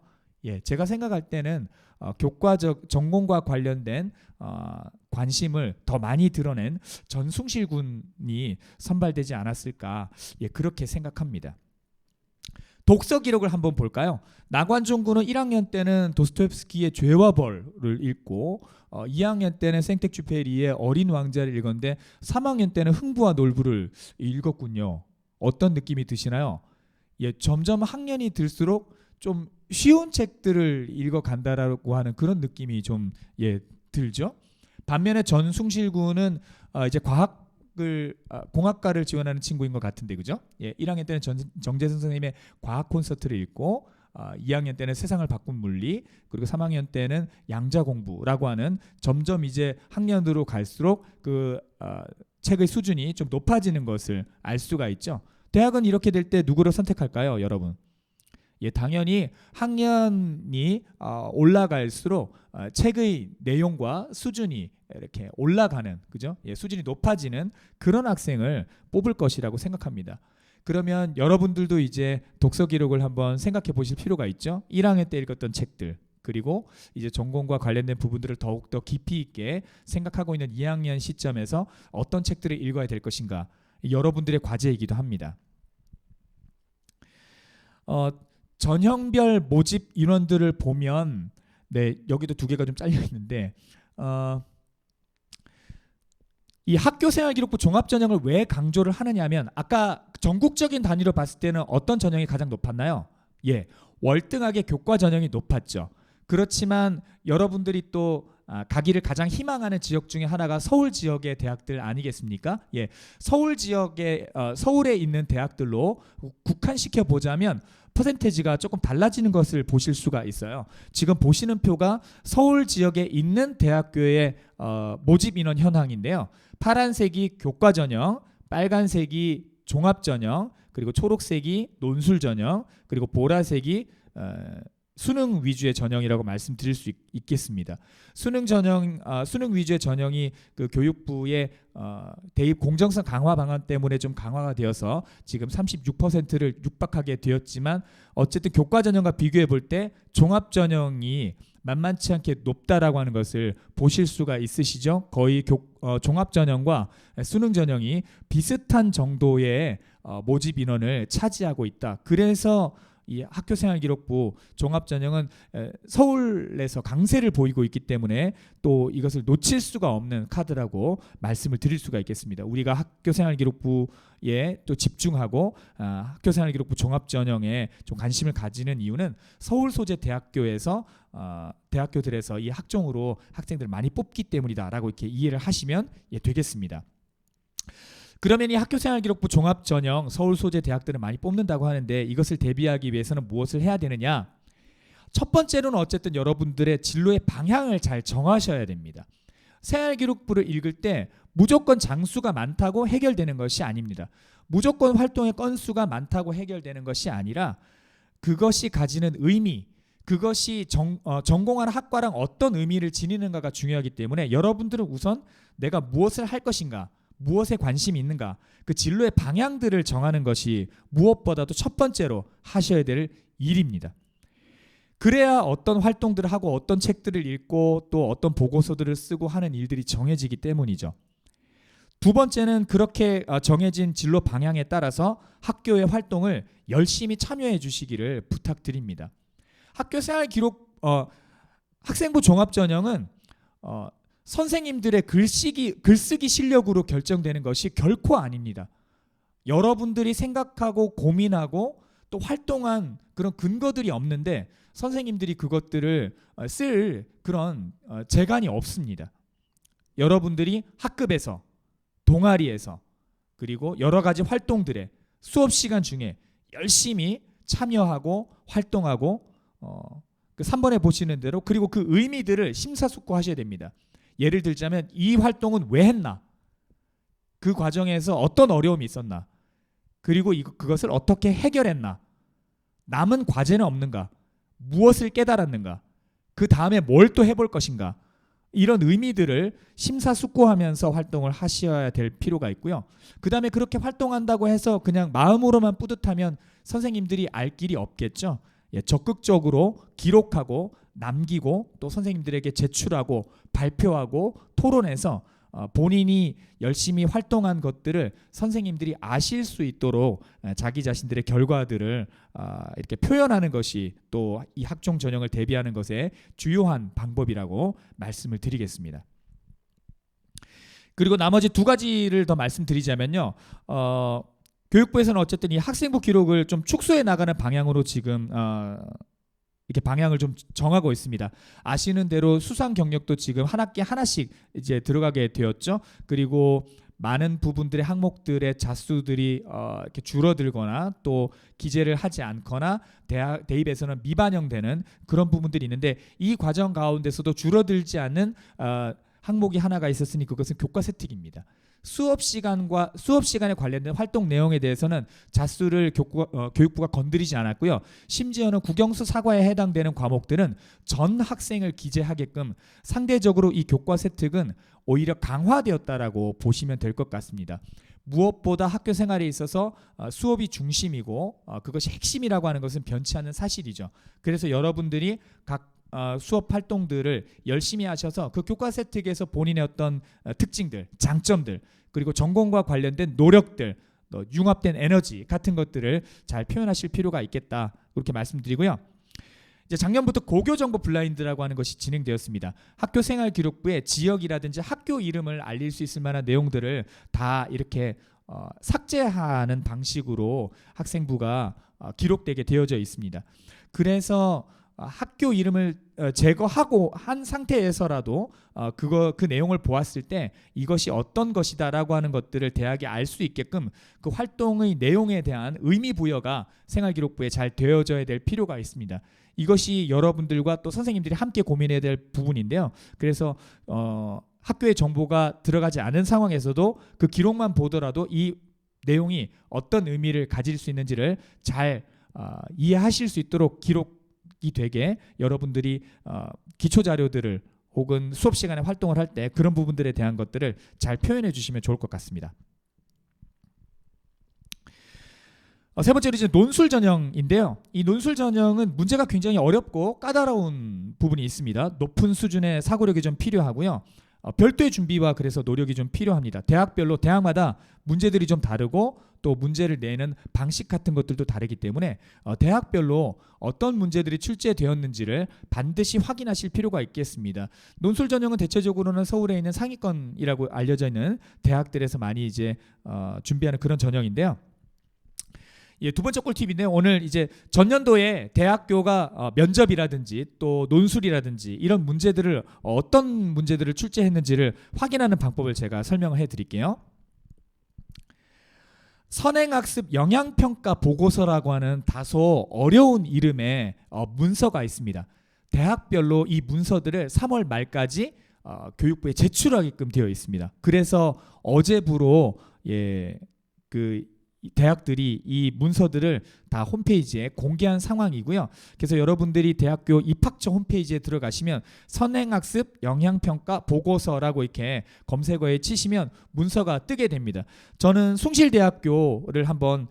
제가 생각할 때는 교과적 전공과 관련된 관심을 더 많이 드러낸 전숭실 군이 선발되지 않았을까 그렇게 생각합니다. 독서 기록을 한번 볼까요? 나관중 군은 1학년 때는 도스토옙스키의 죄와 벌을 읽고 2학년 때는 생텍쥐페리의 어린 왕자를 읽었는데 3학년 때는 흥부와 놀부를 읽었군요. 어떤 느낌이 드시나요? 점점 학년이 들수록 좀 쉬운 책들을 읽어간다라고 하는 그런 느낌이 좀 들죠. 반면에 전숭실 군은 이제 공학과를 지원하는 친구인 것 같은데 그죠? 1학년 때는 정재승 선생님의 과학 콘서트를 읽고 2학년 때는 세상을 바꾼 물리 그리고 3학년 때는 양자 공부라고 하는 점점 이제 학년으로 갈수록 그 책의 수준이 좀 높아지는 것을 알 수가 있죠. 대학은 이렇게 될 때 누구를 선택할까요, 여러분? 당연히 학년이 올라갈수록 책의 내용과 수준이 이렇게 올라가는 그죠? 수준이 높아지는 그런 학생을 뽑을 것이라고 생각합니다. 그러면 여러분들도 이제 독서 기록을 한번 생각해 보실 필요가 있죠. 1학년 때 읽었던 책들 그리고 이제 전공과 관련된 부분들을 더욱더 깊이 있게 생각하고 있는 2학년 시점에서 어떤 책들을 읽어야 될 것인가 여러분들의 과제이기도 합니다. 전형별 모집 인원들을 보면 여기도 두 개가 좀 잘려 있는데 이 학교생활기록부 종합전형을 왜 강조를 하느냐면 아까 전국적인 단위로 봤을 때는 어떤 전형이 가장 높았나요? 월등하게 교과 전형이 높았죠. 그렇지만 여러분들이 또 가기를 가장 희망하는 지역 중에 하나가 서울 지역의 대학들 아니겠습니까? 예, 서울 지역의 서울에 있는 대학들로 국한시켜 보자면 퍼센테이지가 조금 달라지는 것을 보실 수가 있어요. 지금 보시는 표가 서울 지역에 있는 대학교의 모집 인원 현황인데요. 파란색이 교과 전형, 빨간색이 종합 전형, 그리고 초록색이 논술 전형, 그리고 보라색이 수능 위주의 전형이라고 말씀드릴 수 있겠습니다. 수능 위주의 전형이 그 교육부의 대입 공정성 강화 방안 때문에 좀 강화가 되어서 지금 36%를 육박하게 되었지만 어쨌든 교과 전형과 비교해 볼 때 종합 전형이 만만치 않게 높다라고 하는 것을 보실 수가 있으시죠? 거의 종합 전형과 수능 전형이 비슷한 정도의 모집 인원을 차지하고 있다. 그래서 이 학교생활기록부 종합전형은 서울에서 강세를 보이고 있기 때문에 또 이것을 놓칠 수가 없는 카드라고 말씀을 드릴 수가 있겠습니다. 우리가 학교생활기록부에 또 집중하고 학교생활기록부 종합전형에 좀 관심을 가지는 이유는 서울 소재 대학교에서 대학교들에서 이 학종으로 학생들 많이 뽑기 때문이다라고 이렇게 이해를 하시면 되겠습니다. 그러면 이 학교생활기록부 종합전형 서울 소재 대학들은 많이 뽑는다고 하는데 이것을 대비하기 위해서는 무엇을 해야 되느냐? 첫 번째로는 어쨌든 여러분들의 진로의 방향을 잘 정하셔야 됩니다. 생활기록부를 읽을 때 무조건 장수가 많다고 해결되는 것이 아닙니다. 무조건 활동의 건수가 많다고 해결되는 것이 아니라 그것이 가지는 의미, 그것이 전공하는 학과랑 어떤 의미를 지니는가가 중요하기 때문에 여러분들은 우선 내가 무엇을 할 것인가, 무엇에 관심이 있는가, 그 진로의 방향들을 정하는 것이 무엇보다도 첫 번째로 하셔야 될 일입니다. 그래야 어떤 활동들을 하고 어떤 책들을 읽고 또 어떤 보고서들을 쓰고 하는 일들이 정해지기 때문이죠. 두 번째는 그렇게 정해진 진로 방향에 따라서 학교의 활동을 열심히 참여해 주시기를 부탁드립니다. 학생부 종합전형은 선생님들의 글쓰기 실력으로 결정되는 것이 결코 아닙니다. 여러분들이 생각하고 고민하고 또 활동한 그런 근거들이 없는데 선생님들이 그것들을 쓸 그런 재간이 없습니다. 여러분들이 학급에서, 동아리에서, 그리고 여러 가지 활동들에 수업 시간 중에 열심히 참여하고 활동하고 그 3번에 보시는 대로 그리고 그 의미들을 심사숙고하셔야 됩니다. 예를 들자면 이 활동은 왜 했나? 그 과정에서 어떤 어려움이 있었나? 그리고 그것을 어떻게 해결했나? 남은 과제는 없는가? 무엇을 깨달았는가? 그 다음에 뭘 또 해볼 것인가? 이런 의미들을 심사숙고하면서 활동을 하셔야 될 필요가 있고요. 그 다음에 그렇게 활동한다고 해서 그냥 마음으로만 뿌듯하면 선생님들이 알 길이 없겠죠. 적극적으로 기록하고 남기고 또 선생님들에게 제출하고 발표하고 토론해서 본인이 열심히 활동한 것들을 선생님들이 아실 수 있도록 자기 자신들의 결과들을 이렇게 표현하는 것이 또 이 학종 전형을 대비하는 것의 주요한 방법이라고 말씀을 드리겠습니다. 그리고 나머지 두 가지를 더 말씀드리자면요. 교육부에서는 어쨌든 이 학생부 기록을 좀 축소해 나가는 방향으로 지금 이렇게 방향을 좀 정하고 있습니다. 아시는 대로 수상 경력도 지금 한 학기 하나씩 이제 들어가게 되었죠. 그리고 많은 부분들의 항목들의 자수들이 이렇게 줄어들거나 또 기재를 하지 않거나 대입에서는 미반영되는 그런 부분들이 있는데 이 과정 가운데서도 줄어들지 않는 항목이 하나가 있었으니 그것은 교과 세특입니다. 수업 시간에 관련된 활동 내용에 대해서는 자수를 교육부가 건드리지 않았고요. 심지어는 국영수 사과에 해당되는 과목들은 전 학생을 기재하게끔 상대적으로 이 교과 세특은 오히려 강화되었다라고 보시면 될 것 같습니다. 무엇보다 학교 생활에 있어서 수업이 중심이고 그것이 핵심이라고 하는 것은 변치 않는 사실이죠. 그래서 여러분들이 각 수업 활동들을 열심히 하셔서 그 교과 세특에서 본인의 어떤 특징들, 장점들, 그리고 전공과 관련된 노력들, 융합된 에너지 같은 것들을 잘 표현하실 필요가 있겠다. 그렇게 말씀드리고요. 이제 작년부터 고교정보 블라인드라고 하는 것이 진행되었습니다. 학교생활기록부에 지역이라든지 학교 이름을 알릴 수 있을 만한 내용들을 다 이렇게 삭제하는 방식으로 학생부가 기록되게 되어져 있습니다. 그래서 학교 이름을 제거하고 한 상태에서라도 그 내용을 보았을 때 이것이 어떤 것이다라고 하는 것들을 대학이 알 수 있게끔 그 활동의 내용에 대한 의미 부여가 생활기록부에 잘 되어져야 될 필요가 있습니다. 이것이 여러분들과 또 선생님들이 함께 고민해야 될 부분인데요. 그래서 학교의 정보가 들어가지 않은 상황에서도 그 기록만 보더라도 이 내용이 어떤 의미를 가질 수 있는지를 잘 이해하실 수 있도록 기록이 되게 여러분들이 기초 자료들을 혹은 수업 시간에 활동을 할 때 그런 부분들에 대한 것들을 잘 표현해 주시면 좋을 것 같습니다. 세 번째로 이제 논술 전형인데요. 이 논술 전형은 문제가 굉장히 어렵고 까다로운 부분이 있습니다. 높은 수준의 사고력이 좀 필요하고요. 별도의 준비와 그래서 노력이 좀 필요합니다. 대학마다 문제들이 좀 다르고 또 문제를 내는 방식 같은 것들도 다르기 때문에 대학별로 어떤 문제들이 출제되었는지를 반드시 확인하실 필요가 있겠습니다. 논술 전형은 대체적으로는 서울에 있는 상위권이라고 알려져 있는 대학들에서 많이 이제 준비하는 그런 전형인데요. 예, 두 번째 꿀팁인데요. 오늘 이제 전년도에 대학교가 면접이라든지 또 논술이라든지 이런 문제들을 어떤 문제들을 출제했는지를 확인하는 방법을 제가 설명을 해드릴게요. 선행학습 영향평가 보고서라고 하는 다소 어려운 이름의 문서가 있습니다. 대학별로 이 문서들을 3월 말까지 교육부에 제출하게끔 되어 있습니다. 그래서 어제부로 대학들이 이 문서들을 다 홈페이지에 공개한 상황이고요. 그래서 여러분들이 대학교 입학처 홈페이지에 들어가시면 선행학습 영향평가 보고서라고 이렇게 검색어에 치시면 문서가 뜨게 됩니다. 저는 숭실대학교를 한번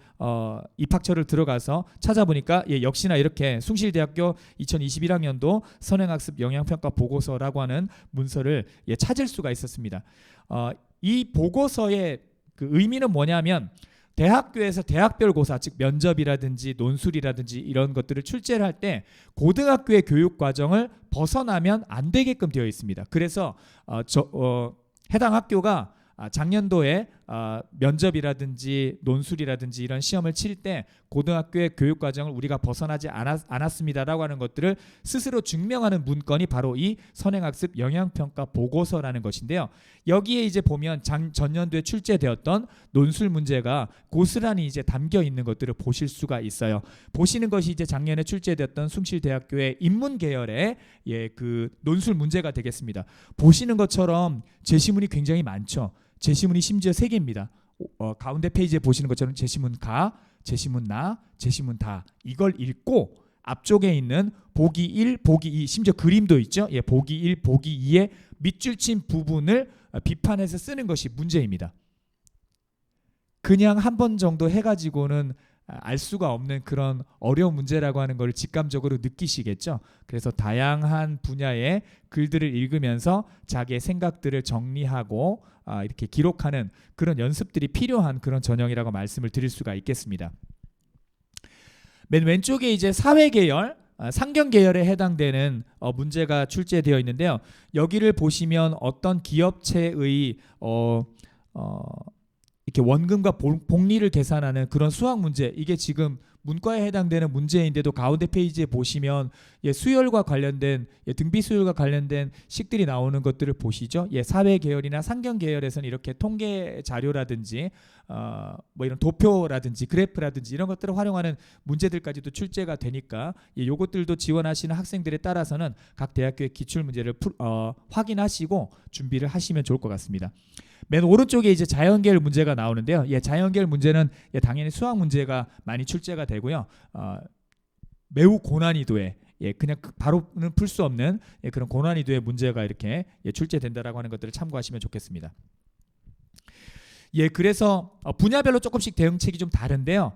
입학처를 들어가서 찾아보니까 역시나 이렇게 숭실대학교 2021학년도 선행학습 영향평가 보고서라고 하는 문서를 찾을 수가 있었습니다. 이 보고서의 그 의미는 뭐냐면 대학교에서 대학별 고사, 즉 면접이라든지 논술이라든지 이런 것들을 출제를 할 때 고등학교의 교육 과정을 벗어나면 안 되게끔 되어 있습니다. 그래서 해당 학교가 작년도에 면접이라든지 논술이라든지 이런 시험을 칠 때 고등학교의 교육 과정을 우리가 벗어나지 않았습니다라고 하는 것들을 스스로 증명하는 문건이 바로 이 선행학습 영향평가 보고서라는 것인데요. 여기에 이제 보면 전년도에 출제되었던 논술 문제가 고스란히 이제 담겨 있는 것들을 보실 수가 있어요. 보시는 것이 이제 작년에 출제되었던 숭실대학교의 인문 계열의 그 논술 문제가 되겠습니다. 보시는 것처럼 제시문이 굉장히 많죠. 제시문이 심지어 3개입니다. 가운데 페이지에 보시는 것처럼 제시문 가, 제시문 나, 제시문 다 이걸 읽고 앞쪽에 있는 보기 1, 보기 2 심지어 그림도 있죠. 보기 1, 보기 2의 밑줄 친 부분을 비판해서 쓰는 것이 문제입니다. 그냥 한 번 정도 해가지고는 알 수가 없는 그런 어려운 문제라고 하는 걸 직감적으로 느끼시겠죠. 그래서 다양한 분야의 글들을 읽으면서 자기의 생각들을 정리하고 이렇게 기록하는 그런 연습들이 필요한 그런 전형이라고 말씀을 드릴 수가 있겠습니다. 맨 왼쪽에 이제 사회계열, 상경계열에 해당되는 문제가 출제되어 있는데요. 여기를 보시면 어떤 기업체의 이렇게 원금과 복리를 계산하는 그런 수학 문제, 이게 지금 문과에 해당되는 문제인데도 가운데 페이지에 보시면 수열과 관련된 등비 수열과 관련된 식들이 나오는 것들을 보시죠. 사회 계열이나 상경 계열에서는 이렇게 통계 자료라든지 뭐 이런 도표라든지 그래프라든지 이런 것들을 활용하는 문제들까지도 출제가 되니까 요것들도 지원하시는 학생들에 따라서는 각 대학교의 기출 문제를 확인하시고 준비를 하시면 좋을 것 같습니다. 맨 오른쪽에 이제 자연계열 문제가 나오는데요. 자연계열 문제는 당연히 수학 문제가 많이 출제가 되고요. 매우 고난이도의 그냥 바로는 풀 수 없는 그런 고난이도의 문제가 이렇게 출제된다라고 하는 것들을 참고하시면 좋겠습니다. 그래서 분야별로 조금씩 대응책이 좀 다른데요.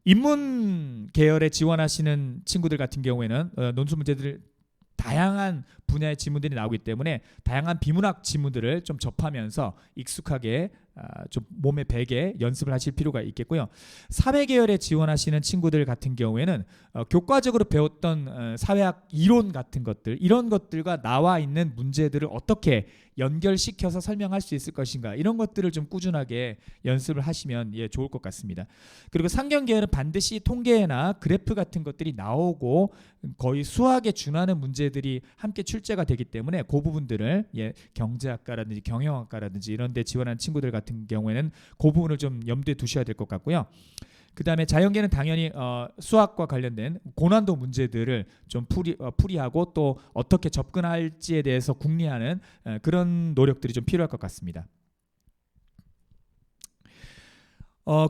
인문 계열에 지원하시는 친구들 같은 경우에는 논술 문제들을 다양한 분야의 지문들이 나오기 때문에 다양한 비문학 지문들을 좀 접하면서 익숙하게 좀 몸에 배게 연습을 하실 필요가 있겠고요. 사회계열에 지원하시는 친구들 같은 경우에는 교과적으로 배웠던 사회학 이론 같은 것들, 이런 것들과 나와 있는 문제들을 어떻게 연결시켜서 설명할 수 있을 것인가, 이런 것들을 좀 꾸준하게 연습을 하시면 좋을 것 같습니다. 그리고 상경계열은 반드시 통계나 그래프 같은 것들이 나오고 거의 수학에 준하는 문제들이 함께 출제가 되기 때문에 그 부분들을 경제학과라든지 경영학과라든지 이런 데 지원하는 친구들 같은 경우에는 그 부분을 좀 염두에 두셔야 될 것 같고요. 그 다음에 자연계는 당연히 수학과 관련된 고난도 문제들을 좀 풀이하고 또 어떻게 접근할지에 대해서 궁리하는 그런 노력들이 좀 필요할 것 같습니다.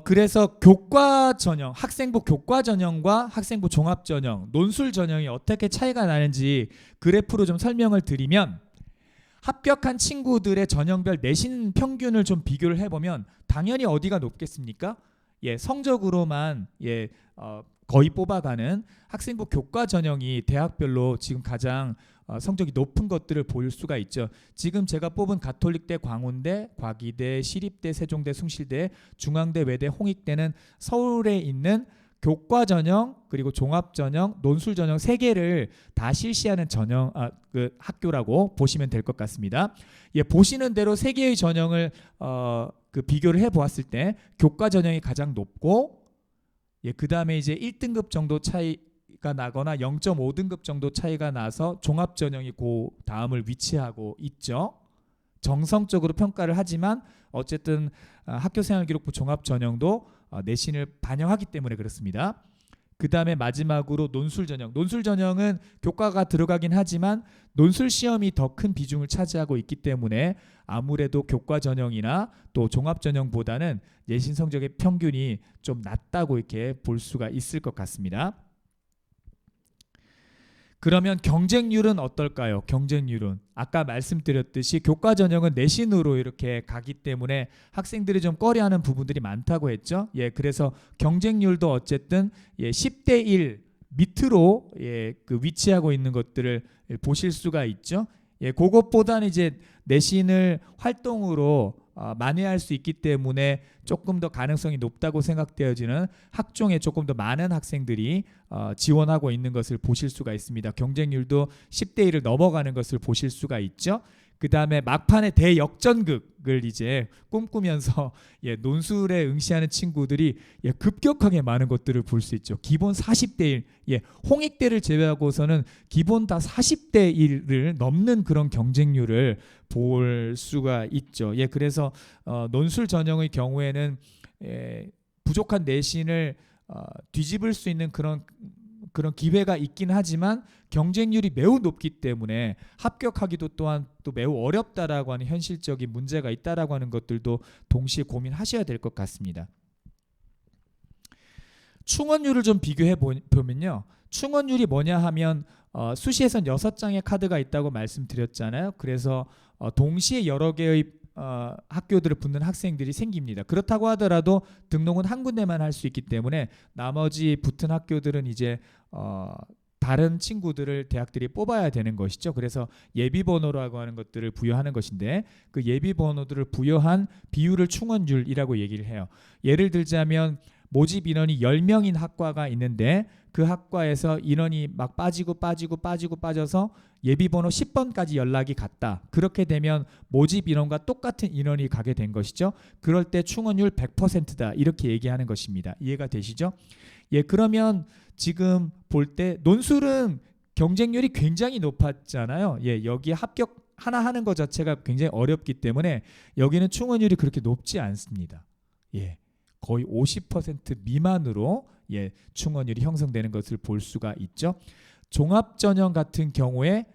그래서 교과 전형, 학생부 교과 전형과 학생부 종합 전형, 논술 전형이 어떻게 차이가 나는지 그래프로 좀 설명을 드리면, 합격한 친구들의 전형별 내신 평균을 좀 비교를 해보면 당연히 어디가 높겠습니까? 성적으로만 거의 뽑아가는 학생부 교과 전형이 대학별로 지금 가장 성적이 높은 것들을 볼 수가 있죠. 지금 제가 뽑은 가톨릭대, 광운대, 과기대, 시립대, 세종대, 숭실대, 중앙대, 외대, 홍익대는 서울에 있는 교과 전형 그리고 종합 전형, 논술 전형 3개를 다 실시하는 전형 학교라고 보시면 될 것 같습니다. 보시는 대로 3개의 전형을 비교를 해보았을 때 교과 전형이 가장 높고, 그 다음에 이제 1등급 정도 차이가 나거나 0.5등급 정도 차이가 나서 종합 전형이 그 다음을 위치하고 있죠. 정성적으로 평가를 하지만 어쨌든 학교생활기록부 종합 전형도 내신을 반영하기 때문에 그렇습니다. 그 다음에 마지막으로 논술 전형. 논술 전형은 교과가 들어가긴 하지만 논술 시험이 더 큰 비중을 차지하고 있기 때문에 아무래도 교과 전형이나 또 종합 전형보다는 내신 성적의 평균이 좀 낮다고 이렇게 볼 수가 있을 것 같습니다. 그러면 경쟁률은 어떨까요? 경쟁률은 아까 말씀드렸듯이 교과 전형은 내신으로 이렇게 가기 때문에 학생들이 좀 꺼려하는 부분들이 많다고 했죠. 그래서 경쟁률도 어쨌든 10대 1 밑으로 위치하고 있는 것들을 보실 수가 있죠. 그것보다는 이제 내신을 활동으로 만회할 수 있기 때문에 조금 더 가능성이 높다고 생각되어지는 학종에 조금 더 많은 학생들이 지원하고 있는 것을 보실 수가 있습니다. 경쟁률도 10대 1을 넘어가는 것을 보실 수가 있죠. 그 다음에 막판에 대역전극을 이제 꿈꾸면서 논술에 응시하는 친구들이 급격하게 많은 것들을 볼 수 있죠. 기본 40대 1, 홍익대를 제외하고서는 기본 다 40대 1을 넘는 그런 경쟁률을 볼 수가 있죠. 그래서 논술 전형의 경우에는 부족한 내신을 뒤집을 수 있는 그런 기회가 있긴 하지만 경쟁률이 매우 높기 때문에 합격하기도 또한 또 매우 어렵다라고 하는 현실적인 문제가 있다라고 하는 것들도 동시에 고민하셔야 될 것 같습니다. 충원율을 좀 비교해 보면요. 충원율이 뭐냐 하면 수시에선 6장의 카드가 있다고 말씀드렸잖아요. 그래서 동시에 여러 개의 학교들을 붙는 학생들이 생깁니다. 그렇다고 하더라도 등록은 한 군데만 할 수 있기 때문에 나머지 붙은 학교들은 이제 다른 친구들을 대학들이 뽑아야 되는 것이죠. 그래서 예비번호라고 하는 것들을 부여하는 것인데 그 예비번호들을 부여한 비율을 충원율이라고 얘기를 해요. 예를 들자면 모집 인원이 10명인 학과가 있는데 그 학과에서 인원이 막 빠져서 예비번호 10번까지 연락이 갔다. 그렇게 되면 모집 인원과 똑같은 인원이 가게 된 것이죠. 그럴 때 충원율 100%다 이렇게 얘기하는 것입니다. 이해가 되시죠? 그러면 지금 볼 때 논술은 경쟁률이 굉장히 높았잖아요. 여기 합격 하나 하는 것 자체가 굉장히 어렵기 때문에 여기는 충원율이 그렇게 높지 않습니다. 거의 50% 미만으로 충원율이 형성되는 것을 볼 수가 있죠. 종합전형 같은 경우에도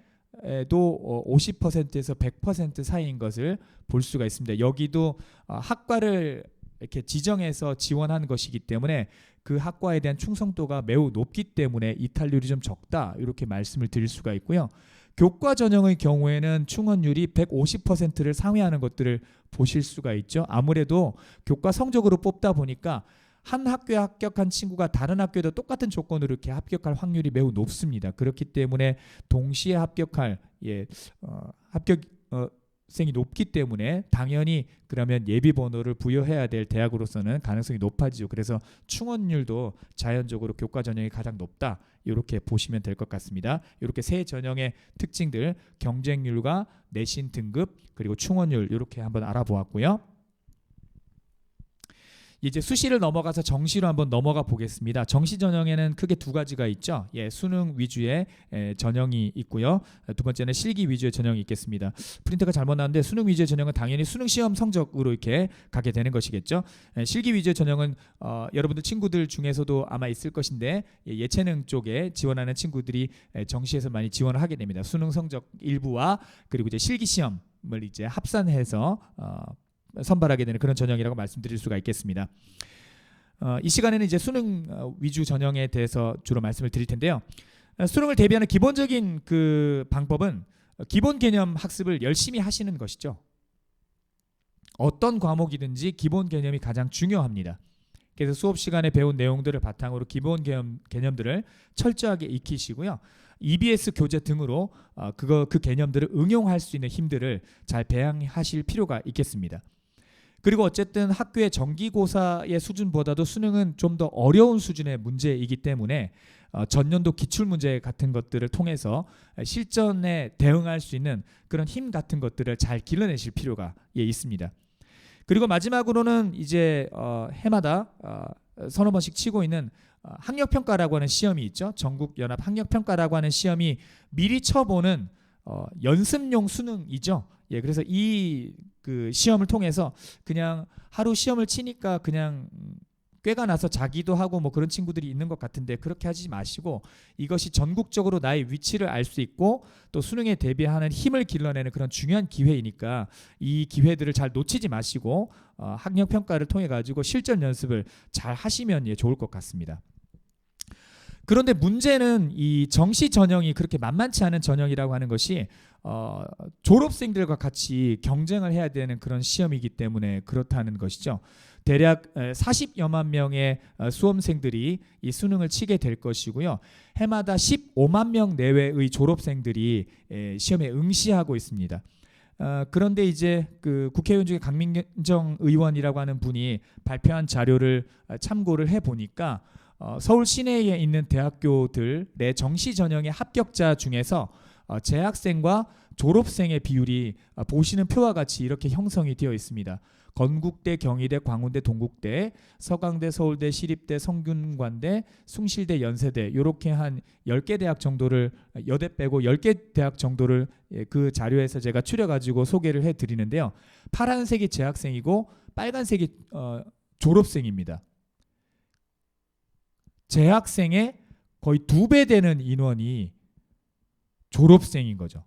50%에서 100% 사이인 것을 볼 수가 있습니다. 여기도 학과를 이렇게 지정해서 지원하는 것이기 때문에 그 학과에 대한 충성도가 매우 높기 때문에 이탈률이 좀 적다 이렇게 말씀을 드릴 수가 있고요. 교과 전형의 경우에는 충원율이 150%를 상회하는 것들을 보실 수가 있죠. 아무래도 교과 성적으로 뽑다 보니까 한 학교에 합격한 친구가 다른 학교에도 똑같은 조건으로 이렇게 합격할 확률이 매우 높습니다. 그렇기 때문에 동시에 합격할 가능성이 높기 때문에 당연히 그러면 예비 번호를 부여해야 될 대학으로서는 가능성이 높아지죠. 그래서 충원율도 자연적으로 교과 전형이 가장 높다. 이렇게 보시면 될 것 같습니다. 이렇게 세 전형의 특징들, 경쟁률과 내신 등급 그리고 충원율 이렇게 한번 알아보았고요. 이제 수시를 넘어가서 정시로 한번 넘어가 보겠습니다. 정시 전형에는 크게 두 가지가 있죠. 수능 위주의 전형이 있고요. 두 번째는 실기 위주의 전형이 있겠습니다. 프린터가 잘못 나왔는데 수능 위주의 전형은 당연히 수능 시험 성적으로 이렇게 가게 되는 것이겠죠. 실기 위주의 전형은 여러분들 친구들 중에서도 아마 있을 것인데 예체능 쪽에 지원하는 친구들이 정시에서 많이 지원을 하게 됩니다. 수능 성적 일부와 그리고 이제 실기 시험을 이제 합산해서 선발하게 되는 그런 전형이라고 말씀드릴 수가 있겠습니다. 이 시간에는 이제 수능 위주 전형에 대해서 주로 말씀을 드릴 텐데요. 수능을 대비하는 기본적인 그 방법은 기본 개념 학습을 열심히 하시는 것이죠. 어떤 과목이든지 기본 개념이 가장 중요합니다. 그래서 수업 시간에 배운 내용들을 바탕으로 기본 개념들을 철저하게 익히시고요. EBS 교재 등으로 그 개념들을 응용할 수 있는 힘들을 잘 배양하실 필요가 있겠습니다. 그리고 어쨌든 학교의 정기고사의 수준보다도 수능은 좀 더 어려운 수준의 문제이기 때문에 전년도 기출문제 같은 것들을 통해서 실전에 대응할 수 있는 그런 힘 같은 것들을 잘 길러내실 필요가 있습니다. 그리고 마지막으로는 이제 해마다 서너 번씩 치고 있는 학력평가라고 하는 시험이 있죠. 전국연합 학력평가라고 하는 시험이 미리 쳐보는 연습용 수능이죠. 그래서 이 그 시험을 통해서 그냥 하루 시험을 치니까 그냥 꾀가 나서 자기도 하고 뭐 그런 친구들이 있는 것 같은데 그렇게 하지 마시고 이것이 전국적으로 나의 위치를 알 수 있고 또 수능에 대비하는 힘을 길러내는 그런 중요한 기회이니까 이 기회들을 잘 놓치지 마시고 학력평가를 통해 가지고 실전 연습을 잘 하시면 좋을 것 같습니다. 그런데 문제는 이 정시 전형이 그렇게 만만치 않은 전형이라고 하는 것이 졸업생들과 같이 경쟁을 해야 되는 그런 시험이기 때문에 그렇다는 것이죠. 대략 40여만 명의 수험생들이 이 수능을 치게 될 것이고요. 해마다 15만 명 내외의 졸업생들이 시험에 응시하고 있습니다. 그런데 이제 그 국회의원 중에 강민정 의원이라고 하는 분이 발표한 자료를 참고를 해보니까 서울 시내에 있는 대학교들의 정시 전형의 합격자 중에서 재학생과 졸업생의 비율이 보시는 표와 같이 이렇게 형성이 되어 있습니다. 건국대, 경희대, 광운대, 동국대, 서강대, 서울대, 시립대, 성균관대, 숭실대, 연세대 이렇게 한 10개 대학 정도를 여대 빼고 10개 대학 정도를 그 자료에서 제가 추려가지고 소개를 해드리는데요. 파란색이 재학생이고 빨간색이 졸업생입니다. 재학생의 거의 2배 되는 인원이 졸업생인 거죠.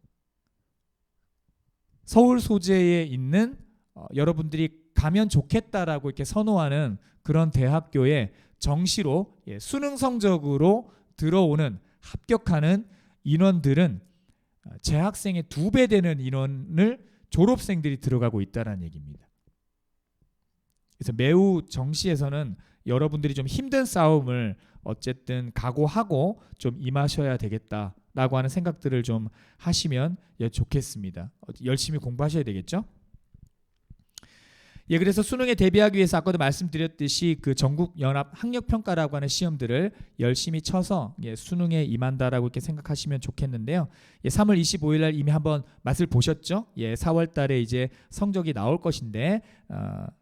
서울 소재에 있는 여러분들이 가면 좋겠다라고 이렇게 선호하는 그런 대학교에 정시로 수능 성적으로 들어오는 합격하는 인원들은 재학생의 2배 되는 인원을 졸업생들이 들어가고 있다는 얘기입니다. 그래서 매우 정시에서는 여러분들이 좀 힘든 싸움을 어쨌든 각오하고 좀 임하셔야 되겠다라고 하는 생각들을 좀 하시면 좋겠습니다. 열심히 공부하셔야 되겠죠? 그래서 수능에 대비하기 위해서 아까도 말씀드렸듯이 그 전국연합 학력평가라고 하는 시험들을 열심히 쳐서 수능에 임한다라고 이렇게 생각하시면 좋겠는데요. 3월 25일 날 이미 한번 맛을 보셨죠? 4월 달에 이제 성적이 나올 것인데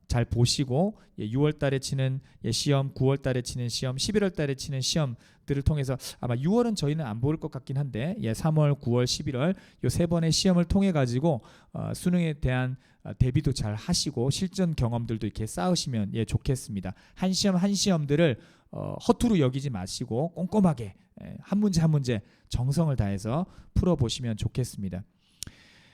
잘 보시고 6월 달에 치는 시험, 9월 달에 치는 시험, 11월 달에 치는 시험들을 통해서 아마 6월은 저희는 안 볼 것 같긴 한데 3월, 9월, 11월 이 세 번의 시험을 통해 가지고 수능에 대한 대비도 잘 하시고 실전 경험들도 이렇게 쌓으시면 좋겠습니다. 한 시험 한 시험들을 허투루 여기지 마시고 꼼꼼하게 한 문제 한 문제 정성을 다해서 풀어보시면 좋겠습니다.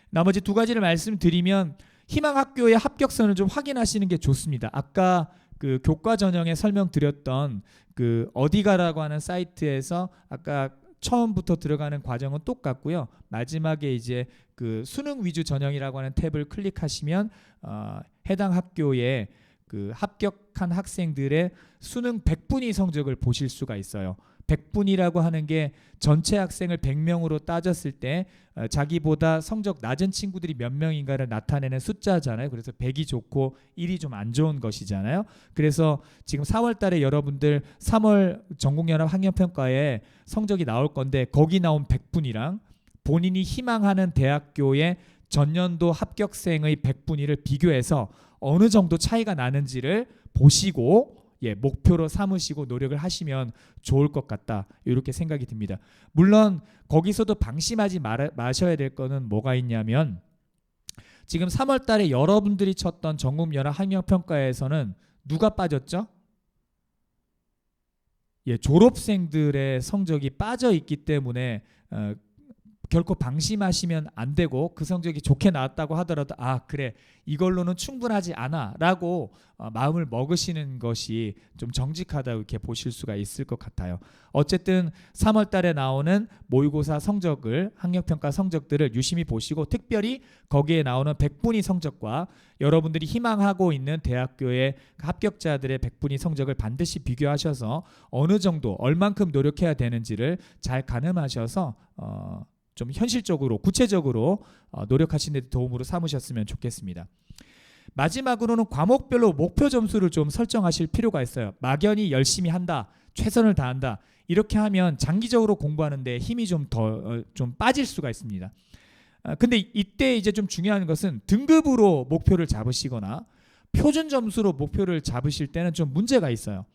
나머지 두 가지를 말씀드리면 희망학교의 합격선을 좀 확인하시는 게 좋습니다. 아까 그 교과 전형에 설명드렸던 그 어디가라고 하는 사이트에서 아까 처음부터 들어가는 과정은 똑같고요. 마지막에 이제 그 수능 위주 전형이라고 하는 탭을 클릭하시면 해당 학교의 그 합격한 학생들의 수능 100분위 성적을 보실 수가 있어요. 100분이라고 하는 게 전체 학생을 100명으로 따졌을 때 자기보다 성적 낮은 친구들이 몇 명인가를 나타내는 숫자잖아요. 그래서 100이 좋고 1이 좀 안 좋은 것이잖아요. 그래서 지금 4월 달에 여러분들 3월 전국연합 학력평가에 성적이 나올 건데 거기 나온 100분이랑 본인이 희망하는 대학교의 전년도 합격생의 100분위를 비교해서 어느 정도 차이가 나는지를 보시고 목표로 삼으시고 노력을 하시면 좋을 것 같다, 이렇게 생각이 듭니다. 물론 거기서도 방심하지 마셔야 될 거는 뭐가 있냐면, 지금 3월 달에 여러분들이 쳤던 전국연합 학력평가에서는 누가 빠졌죠? 졸업생들의 성적이 빠져 있기 때문에 결코 방심하시면 안 되고, 그 성적이 좋게 나왔다고 하더라도 그래, 이걸로는 충분하지 않아 라고 마음을 먹으시는 것이 좀 정직하다고 이렇게 보실 수가 있을 것 같아요. 어쨌든 3월 달에 나오는 모의고사 성적을, 학력평가 성적들을 유심히 보시고, 특별히 거기에 나오는 100분위 성적과 여러분들이 희망하고 있는 대학교의 합격자들의 100분위 성적을 반드시 비교하셔서 어느 정도, 얼만큼 노력해야 되는지를 잘 가늠하셔서 좀 현실적으로, 구체적으로 노력하시는 데 도움으로 삼으셨으면 좋겠습니다. 마지막으로는 과목별로 목표 점수를 좀 설정하실 필요가 있어요. 막연히 열심히 한다, 최선을 다한다, 이렇게 하면 장기적으로 공부하는데 힘이 좀 빠질 수가 있습니다. 근데 이때 이제 좀 중요한 것은 등급으로 목표를 잡으시거나 표준 점수로 목표를 잡으실 때는 좀 문제가 있어요.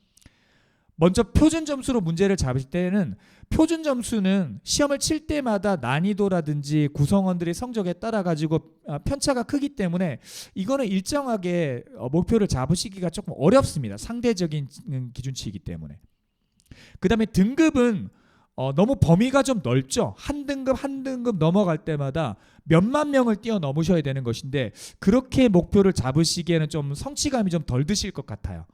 먼저 표준 점수로 문제를 잡을 때는, 표준 점수는 시험을 칠 때마다 난이도라든지 구성원들의 성적에 따라 가지고 편차가 크기 때문에 이거는 일정하게 목표를 잡으시기가 조금 어렵습니다. 상대적인 기준치이기 때문에. 그 다음에 등급은 너무 범위가 좀 넓죠. 한 등급 넘어갈 때마다 몇만 명을 뛰어넘으셔야 되는 것인데, 그렇게 목표를 잡으시기에는 좀 성취감이 좀 덜 드실 것 같아요.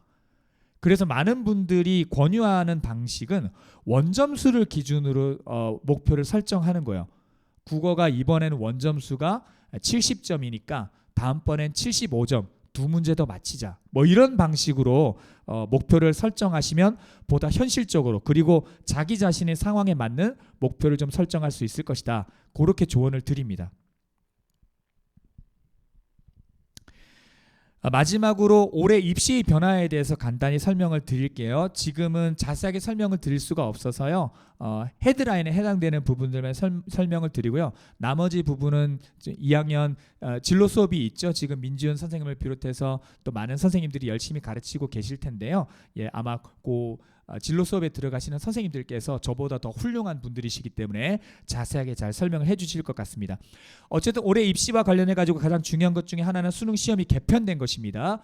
그래서 많은 분들이 권유하는 방식은 원점수를 기준으로 목표를 설정하는 거예요. 국어가 이번에는 원점수가 70점이니까 다음번엔 75점, 두 문제 더 맞히자, 뭐 이런 방식으로 목표를 설정하시면 보다 현실적으로, 그리고 자기 자신의 상황에 맞는 목표를 좀 설정할 수 있을 것이다, 그렇게 조언을 드립니다. 마지막으로 올해 입시 변화에 대해서 간단히 설명을 드릴게요. 지금은 자세하게 설명을 드릴 수가 없어서요. 헤드라인에 해당되는 부분들만 설명을 드리고요. 나머지 부분은 2학년 진로 수업이 있죠. 지금 민지훈 선생님을 비롯해서 또 많은 선생님들이 열심히 가르치고 계실 텐데요. 아마 진로 수업에 들어가시는 선생님들께서 저보다 더 훌륭한 분들이시기 때문에 자세하게 잘 설명을 해주실 것 같습니다. 어쨌든 올해 입시와 관련해 가지고 가장 중요한 것 중에 하나는 수능 시험이 개편된 것입니다.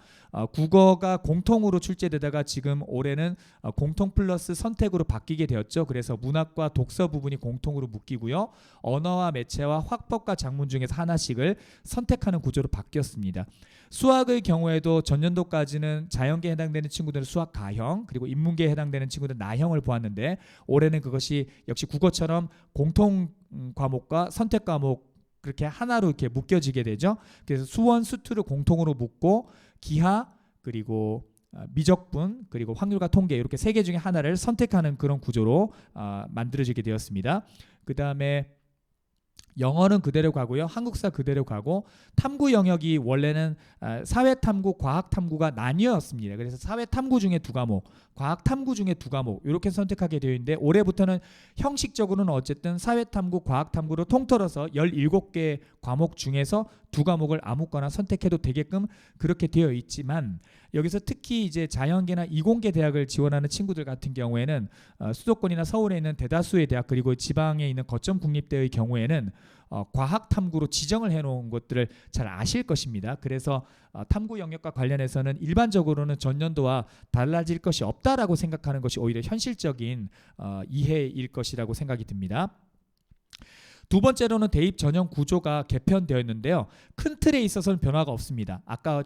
국어가 공통으로 출제되다가 지금 올해는 공통 플러스 선택으로 바뀌게 되었죠. 그래서 문학과 독서 부분이 공통으로 묶이고요. 언어와 매체와 화법과 작문 중에서 하나씩을 선택하는 구조로 바뀌었습니다. 수학의 경우에도 전년도까지는 자연계에 해당되는 친구들은 수학 가형, 그리고 인문계에 해당되는 친구들은 나형을 보았는데, 올해는 그것이 역시 국어처럼 공통 과목과 선택 과목 그렇게 하나로 이렇게 묶여지게 되죠. 그래서 수원, 수투를 공통으로 묶고 기하, 그리고 미적분, 그리고 확률과 통계, 이렇게 세 개 중에 하나를 선택하는 그런 구조로 만들어지게 되었습니다. 그 다음에 영어는 그대로 가고요. 한국사 그대로 가고, 탐구 영역이 원래는 사회탐구, 과학탐구가 나뉘었습니다. 그래서 사회탐구 중에 2과목, 과학탐구 중에 2과목 이렇게 선택하게 되어 있는데, 올해부터는 형식적으로는 어쨌든 사회탐구, 과학탐구로 통틀어서 17개 과목 중에서 2과목을 아무거나 선택해도 되게끔 그렇게 되어 있지만, 여기서 특히 이제 자연계나 이공계 대학을 지원하는 친구들 같은 경우에는 수도권이나 서울에 있는 대다수의 대학, 그리고 지방에 있는 거점 국립대의 경우에는 과학 탐구로 지정을 해놓은 것들을 잘 아실 것입니다. 그래서 탐구 영역과 관련해서는 일반적으로는 전년도와 달라질 것이 없다라고 생각하는 것이 오히려 현실적인 이해일 것이라고 생각이 듭니다. 두 번째로는 대입 전형 구조가 개편되었는데요. 큰 틀에 있어서는 변화가 없습니다. 아까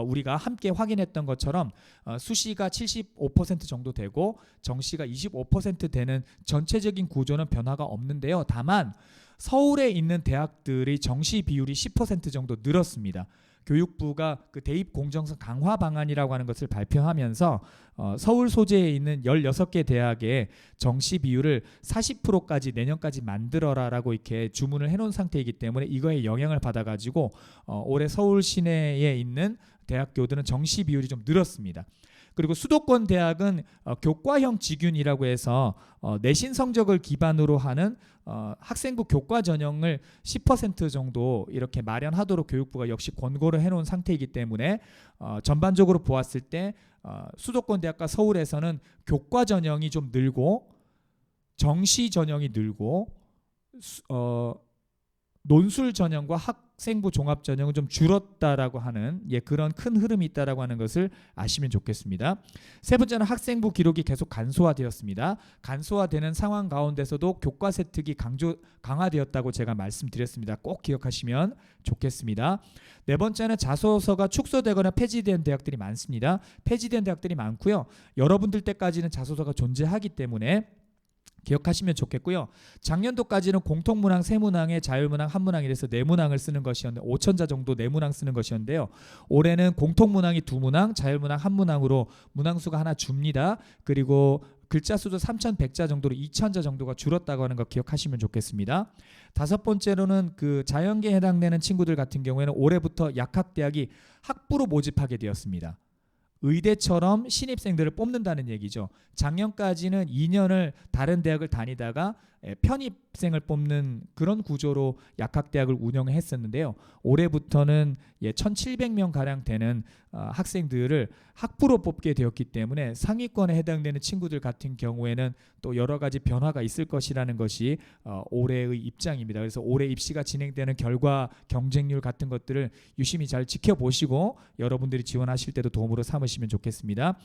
우리가 함께 확인했던 것처럼 수시가 75% 정도 되고 정시가 25% 되는 전체적인 구조는 변화가 없는데요. 다만 서울에 있는 대학들의 정시 비율이 10% 정도 늘었습니다. 교육부가 그 대입 공정성 강화 방안이라고 하는 것을 발표하면서 서울 소재에 있는 16개 대학의 정시 비율을 40%까지 내년까지 만들어라라고 이렇게 주문을 해놓은 상태이기 때문에 이거에 영향을 받아가지고 올해 서울 시내에 있는 대학교들은 정시 비율이 좀 늘었습니다. 그리고 수도권 대학은 교과형 지균이라고 해서 내신 성적을 기반으로 하는 학생부 교과 전형을 10% 정도 이렇게 마련하도록 교육부가 역시 권고를 해놓은 상태이기 때문에 전반적으로 보았을 때 수도권 대학과 서울에서는 교과 전형이 좀 늘고 정시 전형이 늘고 논술 전형과 학생부 종합 전형은 좀 줄었다라고 하는 그런 큰 흐름이 있다라고 하는 것을 아시면 좋겠습니다. 세 번째는 학생부 기록이 계속 간소화되었습니다. 간소화되는 상황 가운데서도 교과 세특이 강화되었다고 제가 말씀드렸습니다. 꼭 기억하시면 좋겠습니다. 네 번째는 자소서가 축소되거나 폐지된 대학들이 많습니다. 폐지된 대학들이 많고요. 여러분들 때까지는 자소서가 존재하기 때문에 기억하시면 좋겠고요. 작년도까지는 공통문항, 세문항에 자율문항, 한문항 이래서 네문항을 쓰는 것이었는데 5,000자 정도 네문항 쓰는 것이었는데요. 올해는 공통문항이 2문항, 자율문항 1문항으로 문항수가 하나 줍니다. 그리고 글자 수도 3,100자 정도로 2,000자 정도가 줄었다고 하는 거 기억하시면 좋겠습니다. 다섯 번째로는 그 자연계에 해당되는 친구들 같은 경우에는 올해부터 약학대학이 학부로 모집하게 되었습니다. 의대처럼 신입생들을 뽑는다는 얘기죠. 작년까지는 2년을 다른 대학을 다니다가 편입생을 뽑는 그런 구조로 약학대학을 운영했었는데요. 올해부터는 1,700명 가량 되는 학생들을 학부로 뽑게 되었기 때문에 상위권에 해당되는 친구들 같은 경우에는 또 여러 가지 변화가 있을 것이라는 것이 올해의 입장입니다. 그래서 올해 입시가 진행되는 결과 경쟁률 같은 것들을 유심히 잘 지켜보시고 여러분들이 지원하실 때도 도움으로 삼으시면 좋겠습니다.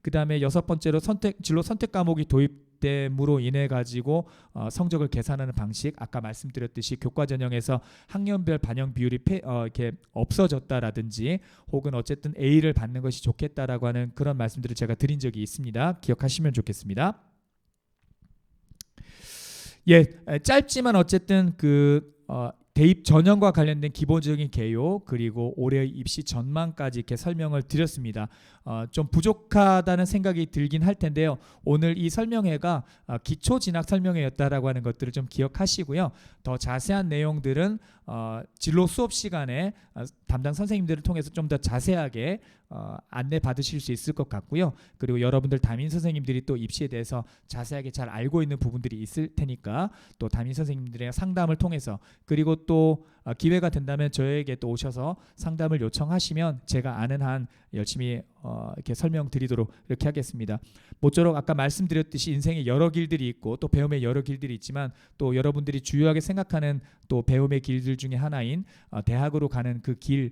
그 다음에 여섯 번째로 진로 선택 과목이 도입됨으로 인해 가지고 성적을 계산하는 방식, 아까 말씀드렸듯이 교과 전형에서 학년별 반영 비율이 이렇게 없어졌다라든지 혹은 어쨌든 A를 받는 것이 좋겠다라고 하는 그런 말씀들을 제가 드린 적이 있습니다. 기억하시면 좋겠습니다. 짧지만 어쨌든 대입 전형과 관련된 기본적인 개요 그리고 올해의 입시 전망까지 이렇게 설명을 드렸습니다. 좀 부족하다는 생각이 들긴 할 텐데요. 오늘 이 설명회가 기초 진학 설명회였다라고 하는 것들을 좀 기억하시고요. 더 자세한 내용들은 진로 수업 시간에 담당 선생님들을 통해서 좀 더 자세하게 안내 받으실 수 있을 것 같고요. 그리고 여러분들 담임 선생님들이 또 입시에 대해서 자세하게 잘 알고 있는 부분들이 있을 테니까 또 담임 선생님들의 상담을 통해서 그리고 또 기회가 된다면 저에게 또 오셔서 상담을 요청하시면 제가 아는 한 열심히 이렇게 설명드리도록 이렇게 하겠습니다. 모쪼록 아까 말씀드렸듯이 인생에 여러 길들이 있고 또 배움의 여러 길들이 있지만 또 여러분들이 주요하게 생각하는 또 배움의 길들 중에 하나인 대학으로 가는 그 길이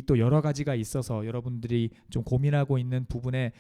또 여러 가지가 있어서 여러분들이 좀 고민하고 있는 부분에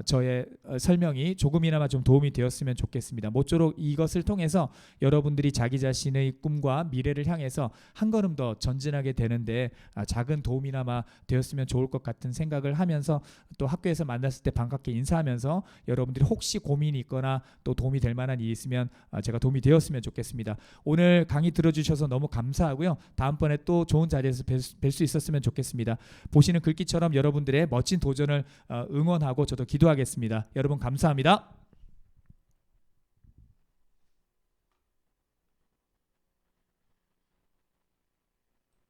저의 설명이 조금이나마 좀 도움이 되었으면 좋겠습니다. 모쪼록 이것을 통해서 여러분들이 자기 자신의 꿈과 미래를 향해서 한 걸음 더 전진하게 되는데 작은 도움이나마 되었으면 좋을 것 같은 생각을 하면서 또 학교에서 만났을 때 반갑게 인사하면서 여러분들이 혹시 고민이 있거나 또 도움이 될 만한 일이 있으면 제가 도움이 되었으면 좋겠습니다. 오늘 강의 들어주셔서 너무 감사하고요. 다음번에 또 좋은 자리에서 뵐 수 있었으면 좋겠습니다. 보시는 글귀처럼 여러분들의 멋진 도전을 응원하고 저도 기도하겠습니다. 여러분 감사합니다.